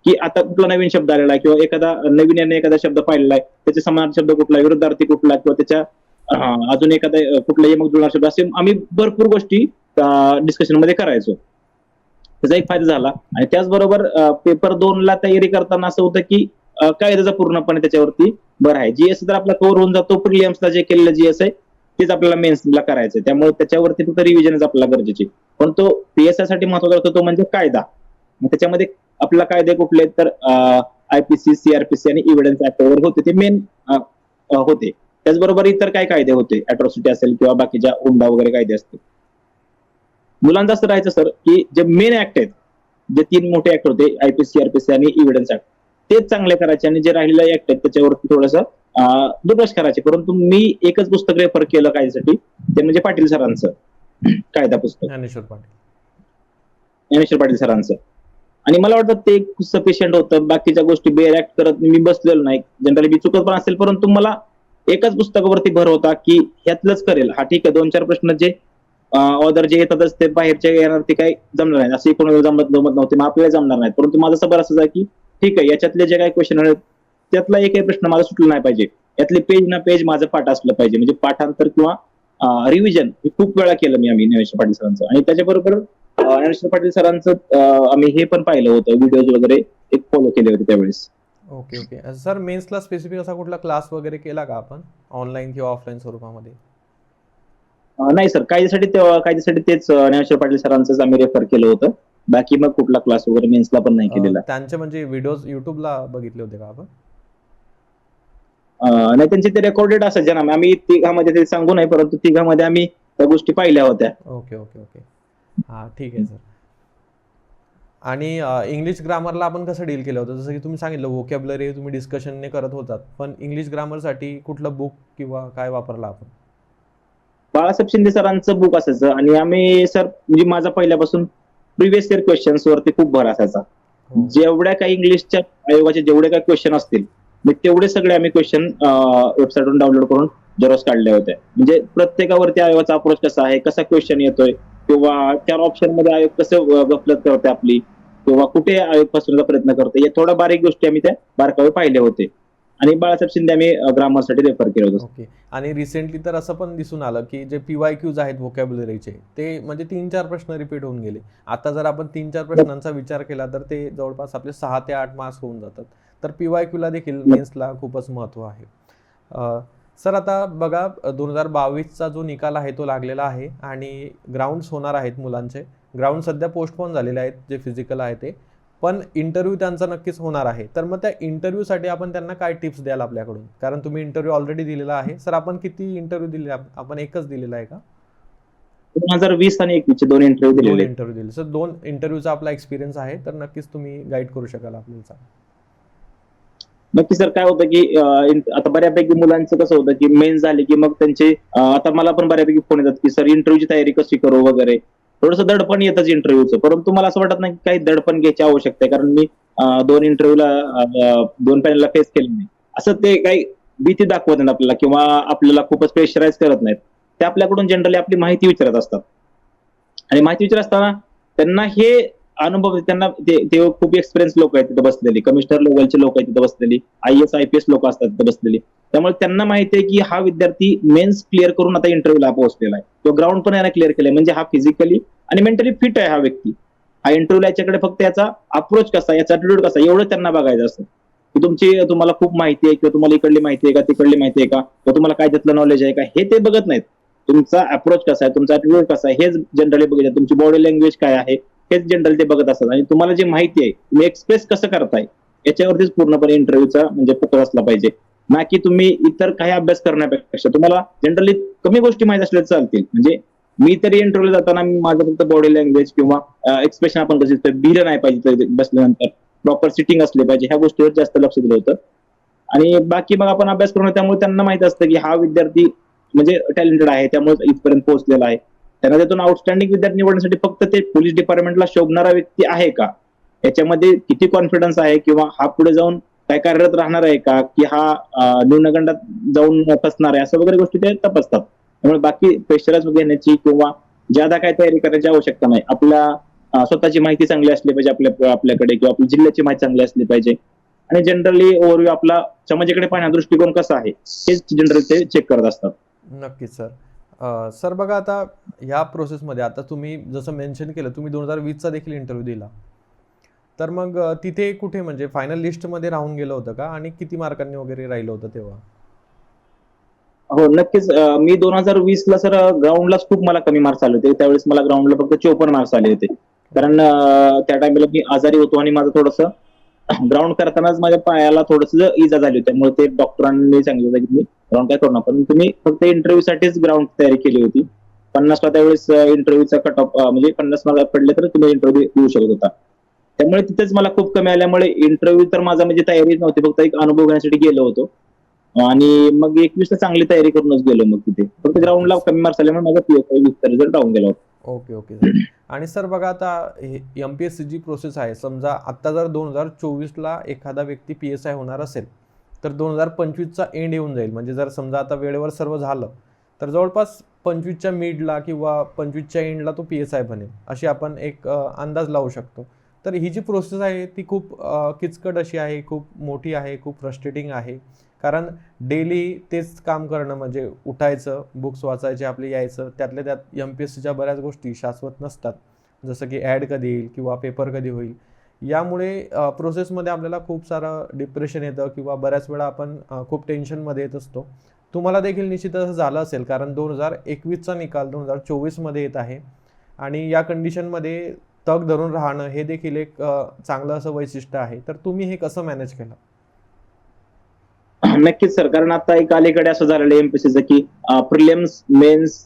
की आता कुठला नवीन शब्द आलेला आहे किंवा एखादा नवीन याने एखादा शब्द पाहिलेला आहे त्याचे समान शब्द कुठला, विरुद्धार्थी कुठला, किंवा त्याच्या अजून एखादा कुठला यमक जुळणार शब्द, असे आम्ही भरपूर गोष्टी डिस्कशन मध्ये करायचो. त्याचा एक फायदा झाला. आणि त्याचबरोबर पेपर 2 ला तयारी करताना असं होतं की काय त्याचा पूर्णपणे त्याच्यावरती बरं आहे. जीएस तर आपला कव्हर होऊन जातो, प्रिलिम्सला जे केलेलं जीएस आहे तेच आपल्याला मेन्सला करायचं, त्यामुळे त्याच्यावरती फक्त रिव्हिजन आपल्याला गरजेची. पण तो पीएसआय साठी महत्वाचा असतो तो म्हणजे कायदा. मग त्याच्यामध्ये आपला कायदे कुठले तर आयपीसी, सीआरपीसी आणि इव्हिडन्स ऍक्टवर होते, ते मेन होते. त्याचबरोबर इतर काय कायदे होते, अॅट्रॉसिटी असेल किंवा बाकीच्या हुंडा वगैरे कायदे असतील. मुलांचं असं राहायचं सर की जे मेन ऍक्ट आहेत, जे 3 मोठे ऍक्ट होते आयपीसी, सीआरपीसी आणि इव्हिडन्स ऍक्ट, तेच चांगले करायचे आणि जे राहिलेले ऍक्ट आहेत त्याच्यावरती थोडंसं दुर्लक्ष करायचे. परंतु मी एकच पुस्तक रेफर केलं कायद्यासाठी, ते म्हणजे पाटील सरांचं कायदा पुस्तक, ज्ञानेश्वर पाटील सरांचं. आणि मला वाटतं ते सफिशियंट होतं. बाकीच्या गोष्टी बेअर ऍक्ट करत मी बसलेलो नाही. जनरली मी चुकत पण असेल, परंतु मला एकाच पुस्तकावरती भर होता की ह्यातलंच करेल. हा ठीक आहे, 2-4 प्रश्न जे ऑदर जे येतातच ते बाहेरचे येणार ते काही जमणार नाही, असे कोणाला जमत नव्हते, मग आपल्याला जमणार नाही. परंतु माझं सबर असं आहे की ठीक आहे, याच्यातले जे काही क्वेश्चन आहेत त्यातला एकही प्रश्न माझा सुटला नाही पाहिजे. यातले पेज ना पेज माझं पाठ असलं पाहिजे. म्हणजे पाठांतर किंवा रिव्हिजन हे खूप वेळा केलं मी आम्ही ज्ञानेश्वर पाटील सरांचं. आणि त्याच्याबरोबर ज्ञानेश्वर पाटील सरांचं आम्ही हे पण पाहिलं होतं, व्हिडिओज वगैरे एक फॉलो केले होते त्यावेळेस. ओके ओके सर, मेन्सला स्पेसिफिक असा कुठला क्लास वगैरे केला का आपण, ऑनलाईन किंवा ऑफलाईन स्वरूपामध्ये? नाही सर, कायद्यासाठी तेच ज्ञानेश्वर पाटील सरांचंच आम्ही रेफर केलं होतं. बाकी मग कुठला क्लास वगैरे मेन्सला पण नाही केलेला. त्यांचे म्हणजे व्हिडिओज युट्यूबला बघितले होते का आपण? नाही, त्यांचे ते रेकॉर्डेड असायचे ना, आम्ही तिघामध्ये ते सांगू नाही, परंतु तिघामध्ये आम्ही त्या गोष्टी पाहिल्या होत्या. ओके ओके ओके, हा ठीक आहे सर. आणि इंग्लिश ग्रामरला आपण कसं डील केलं होतं? जसं की तुम्ही सांगितलं व्होकॅब्युलरी तुम्ही डिस्कशनने करत होतात, पण इंग्लिश ग्रामरसाठी कुठलं बुक किंवा काय वापरला आपण? बाळासाहेब शिंदे सरांचं बुक असायचं. आणि आम्ही सर म्हणजे माझा पहिल्यापासून प्रिव्हियस इयर क्वेश्चन्स वरती खूप भर असायचा. जेवढ्या काही इंग्लिशच्या आयोगाचे जेवढे काही क्वेश्चन असतील तेवढे सगळे आम्ही क्वेश्चन वेबसाईटवरून डाउनलोड करून जेरोस काढले होते. म्हणजे प्रत्येकावरती आयोगाचा अप्रोच कसा आहे, कसा क्वेश्चन येतोय, किंवा 4 ऑप्शन मध्ये आयोग कसं गफलत करते आपली, किंवा कुठे आयोग फसवण्याचा प्रयत्न करते, या थोड्या बारीक गोष्टी आम्ही त्या बारकावे पाहिले होते. आणि बाळासाहेब शिंदे आम्ही ग्रामरसाठी रेफर केलं होतं. ओके. आणि रिसेंटली तर असं पण दिसून आलं की जे PYQs आहेत व्होकॅब्युलरीचे, ते म्हणजे 3-4 प्रश्न रिपीट होऊन गेले. आता जर आपण 3-4 प्रश्नांचा विचार केला तर ते जवळपास आपले 6 ते 8 मार्क्स होऊन जातात. तर PYQला देखील मेन्सला खूपच महत्त्व आहे. सर आता बघा, 2022चा जो निकाल आहे तो लागलेला आहे आणि ग्राउंड्स होणार आहेत मुलांचे. ग्राउंड सध्या पोस्टपोन झालेले आहेत, जे फिजिकल आहे ते, पण इंटरव्ह्यू त्यांचा नक्कीच होणार आहे. तर मग त्या इंटरव्ह्यूसाठी आपण त्यांना काय टिप्स द्याल आपल्याकडून? कारण तुम्ही इंटरव्ह्यू ऑलरेडी दिलेला आहे. सर आपण किती इंटरव्ह्यू दिले? आपण एकच दिलेला आहे का? 2020 आणि 21 2 इंटरव्ह्यू दिलेले. 2 इंटरव्ह्यू दिले. सर 2 इंटरव्ह्यूचा आपला एक्सपिरियन्स आहे, तर नक्कीच तुम्ही गाईड करू शकाल आपल्याला. नक्की सर, काय होतं की आता बऱ्यापैकी मुलांचं कसं होतं की मेन्स झाले की मग त्यांचे आता मला पण बऱ्यापैकी फोन येतात की सर इंटरव्ह्यूची तयारी कशी करू वगैरे. थोडंसं दडपण येतच इंटरव्ह्यूचं, परंतु मला असं वाटत नाही की काही दडपण घ्यायची आवश्यकता आहे, कारण मी 2 इंटरव्ह्यूला 2 पॅनलला फेस केलं नाही. असं ते काही भीती दाखवत नाहीत आपल्याला किंवा आपल्याला खूपच प्रेशराईज करत नाहीत. ते आपल्याकडून जनरली आपली माहिती विचारत असतात. आणि माहिती विचारत असताना त्यांना हे अनुभव, त्यांना ते खूप एक्सपिरियन्स लोक आहेत तिथे बसलेली, कमिशनर लेवलचे लोक आहेत तिथे बसलेली, IAS IPS लोक असतात तिथे बसलेली. त्यामुळे त्यांना माहिती आहे की हा विद्यार्थी मेन्स क्लिअर करून आता इंटरव्ह्यूला पोहोचलेला आहे, तो ग्राउंड पण याने क्लिअर केलंय, म्हणजे हा फिजिकली आणि मेंटली फिट आहे हा व्यक्ती. हा इंटरव्ह्यू याच्याकडे फक्त याचा अप्रोच कसा, याचा ऍटिट्यूड कसा, एवढं त्यांना बघायचं असतं की तुम्हाला खूप माहिती आहे किंवा तुम्हाला इकडली माहिती आहे का, तिकडली माहिती आहे का, किंवा तुम्हाला काय त्यातलं नॉलेज आहे का, हे ते बघत नाहीत. तुमचा अप्रोच कसा आहे, तुमचा ऍटिट्यूड कसा आहे, हेच जनरली बघितलं. तुमची बॉडी लँग्वेज काय आहे हेच जनरली ते बघत असतात. आणि तुम्हाला जी माहिती आहे तुम्ही एक्सप्रेस कसं करताय याच्यावरतीच पूर्णपणे इंटरव्ह्यूचा म्हणजे फोकस असला पाहिजे, ना की तुम्ही इतर काही अभ्यास करण्यापेक्षा. तुम्हाला जनरली कमी गोष्टी माहिती असल्या चालतील. म्हणजे मी तरी इंटरव्ह्यू जाताना माझं फक्त बॉडी लँग्वेज किंवा एक्सप्रेशन आपण कसं भिलं नाही पाहिजे बसल्यानंतर, प्रॉपर सिटिंग असले पाहिजे, ह्या गोष्टीवर जास्त लक्ष दिलं होतं. आणि बाकी मग आपण अभ्यास करून त्यामुळे त्यांना माहित असतं की हा विद्यार्थी म्हणजे टॅलेंटेड आहे, त्यामुळे इथपर्यंत पोहोचलेला आहे. त्यांना त्यातून आउटस्टँडिंग विद्यार्थी निवडण्यासाठी फक्त ते पोलीस डिपार्टमेंटला शोभणारा व्यक्ती आहे का, याच्यामध्ये किती कॉन्फिडन्स आहे, किंवा हा पुढे जाऊन काय कार्यरत राहणार आहे का, की हा न्यूनगंडात जाऊन फसणार आहे, असं वगैरे गोष्टी ते तपासतात. त्यामुळे बाकी प्रेशराईज घेण्याची किंवा ज्यादा काय तयारी करण्याची आवश्यकता नाही. आपल्या स्वतःची माहिती चांगली असली पाहिजे आपल्याकडे, किंवा आपल्या जिल्ह्याची माहिती चांगली असली पाहिजे. आणि जनरली ओव्हरव्ह्यू आपला समाजाकडे पाहण्याचा दृष्टिकोन कसा आहे हेच जनरली ते चेक करत असतात. नक्कीच सर. सर बघा, आता ह्या प्रोसेसमध्ये आता तुम्ही जसं मेन्शन केलं, तुम्ही 2020चा देखील इंटरव्ह्यू दिला. तर मग तिथे कुठे म्हणजे फायनल लिस्टमध्ये राहून गेलं होतं का, आणि किती मार्कांनी वगैरे राहिलं होतं तेव्हा? हो, नक्कीच. मी 2020ला सर ग्राउंडलाच खूप मला कमी मार्क्स आले होते. त्यावेळेस मला ग्राउंडला फक्त 54 मार्क्स आले होते. कारण त्या टाइमला मी आजारी होतो आणि माझं थोडंसं ग्राउंड करतानाच माझ्या पायाला थोडस इजा झाली होती. त्यामुळे ते डॉक्टरांनी सांगितलं होतं की मी ग्राउंड काय करू नका, पण तुम्ही फक्त इंटरव्ह्यू साठीच ग्राउंड तयारी केली होती. 50ला त्यावेळेस इंटरव्ह्यूचा कट ऑफ म्हणजे 50 मार्क पडले तर तुम्ही इंटरव्ह्यू देऊ शकत होता. त्यामुळे तिथेच मला खूप कमी आल्यामुळे इंटरव्ह्यू तर माझा म्हणजे तयारीच नव्हती, फक्त एक अनुभव घेण्यासाठी गेलो होतो. आणि मग 21ला चांगली तयारी करूनच गेलो. मग तिथे फक्त ग्राउंडला नक्कीच. कमी मार्क्स आल्यामुळे माझा 20चा रिझल्ट डाऊन गेला होता. Okay okay sir. आणि सर बघा, आता MPSC जी प्रोसेस आहे, समजा आत्ता जर 2024ला एखादा व्यक्ती PSI होणार असेल, तर 2025चा एंड येऊन जाईल. म्हणजे जर समजा आता वेळेवर सर्व झालं, तर जवळपास 25च्या मिडला किंवा 25च्या एंडला तो PSI बनेल, अशी आपण एक अंदाज लावू शकतो. तर ही जी प्रोसेस आहे ती खूप किचकट अशी आहे, खूप मोठी आहे, खूप फ्रस्ट्रेटिंग आहे. कारण डेली तेच काम करणं, म्हणजे उठायचं, बुक्स वाचायचे आपले, यायचं. त्यातल्या त्यात MPSCच्या बऱ्याच गोष्टी शाश्वत नसतात, जसं की ॲड कधी येईल किंवा पेपर कधी होईल. यामुळे प्रोसेसमध्ये आपल्याला खूप सारं डिप्रेशन येतं, किंवा बऱ्याच वेळा आपण खूप टेन्शनमध्ये येत असतो. तुम्हाला देखील निश्चित असं झालं असेल, कारण 2021चा निकाल 2024मध्ये येत आहे. आणि या कंडिशनमध्ये तग धरून राहणं हे देखील एक चांगलं असं वैशिष्ट्य आहे. तर तुम्ही हे कसं मॅनेज केलं? नक्कीच सर, कारण आता एक अलीकडे असं झालेलं एमपीएससीचं की प्रिलिम्स, मेन्स,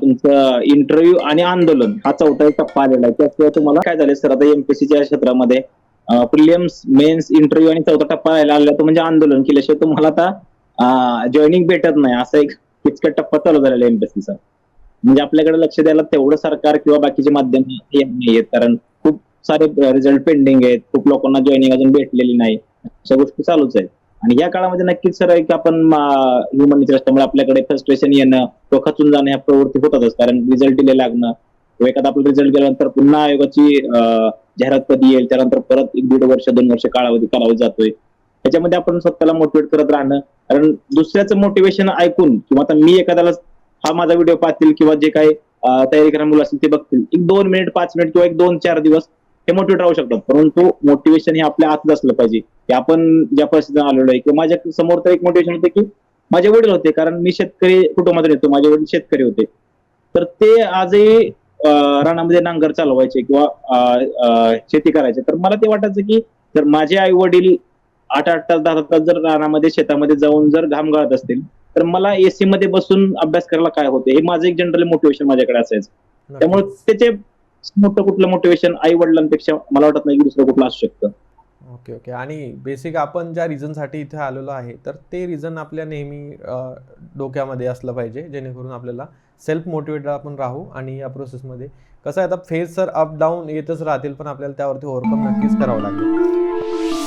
तुमचं इंटरव्ह्यू आणि आंदोलन हा चौथा एक टप्पा आलेला आहे. त्याशिवाय तुम्हाला काय झालं सर, आता एमपीएससीच्या क्षेत्रामध्ये प्रिलिम्स, मेन्स, इंटरव्ह्यू आणि चौथा टप्पा आला तो म्हणजे आंदोलन केल्याशिवाय तुम्हाला आता जॉईनिंग भेटत नाही, असा एक किचकट टप्पा चालू झालेला आहे एमपीएससीचा. म्हणजे आपल्याकडे लक्ष द्यायला तेवढं सरकार किंवा बाकीचे माध्यम नाही आहेत, कारण खूप सारे रिझल्ट पेंडिंग आहेत, खूप लोकांना जॉईनिंग अजून भेटलेली नाही, अशा गोष्टी चालूच आहेत. आणि या काळामध्ये नक्कीच सर आहे की आपण ह्युमन नेचर असल्यामुळे आपल्याकडे फ्रस्ट्रेशन येणं किंवा खचून जाणं ह्या प्रवृत्ती होतातच. कारण रिझल्ट डिले लागणं किंवा एखादा आपला रिझल्ट गेल्यानंतर पुन्हा आयोगाची जाहिरात कधी येईल, त्यानंतर परत 1-1.5 वर्ष 2 वर्ष कालावधी जातोय. त्याच्यामध्ये आपण स्वतःला मोटिवेट करत राहणं, कारण दुसऱ्याचं मोटिवेशन ऐकून किंवा आता मी एखाद्याला हा माझा व्हिडिओ पाहतील किंवा जे काही तयारी करणारे मुलं असतील ते बघतील, एक 2 मिनिट 5 मिनिट किंवा एक 2-4 दिवस हे मोटिवेट राहू शकतात. परंतु मोटिवेशन हे आपल्या आतच असलं पाहिजे की आपण ज्या परिस्थितीत आलेलो आहे. किंवा माझ्या समोर तर एक मोटिवेशन होते की माझे वडील होते, कारण मी शेतकरी कुटुंबातून येतो, माझे वडील शेतकरी होते, तर ते आजही रानामध्ये नांगर चालवायचे किंवा शेती करायचे. तर मला ते वाटायचं की जर माझे आई वडील 8-8 तास 10 तास जर रानामध्ये शेतामध्ये जाऊन जर घाम गाळत असतील, तर मला एसी मध्ये बसून अभ्यास करायला काय होते, हे माझं एक जनरली मोटिवेशन माझ्याकडे असायचं. त्यामुळे नक्कीच. त्याचे मोठं कुठलं मोटिवेशन आई वडिलांपेक्षा मला वाटत नाही की दुसरं कुठलं असू शकतं. Okay okay. आणि बेसिक आपण ज्या रिझनसाठी इथे आलेलो आहे, तर ते रिझन आपल्या नेहमी डोक्यामध्ये असलं पाहिजे, जेणेकरून आपल्याला सेल्फ मोटिवेटेड आपण राहू. आणि या प्रोसेसमध्ये कसं आहे, आता फेज सर अप डाऊन येतच राहतील, पण आपल्याला त्यावरती ओव्हरकम नक्कीच करावं लागेल.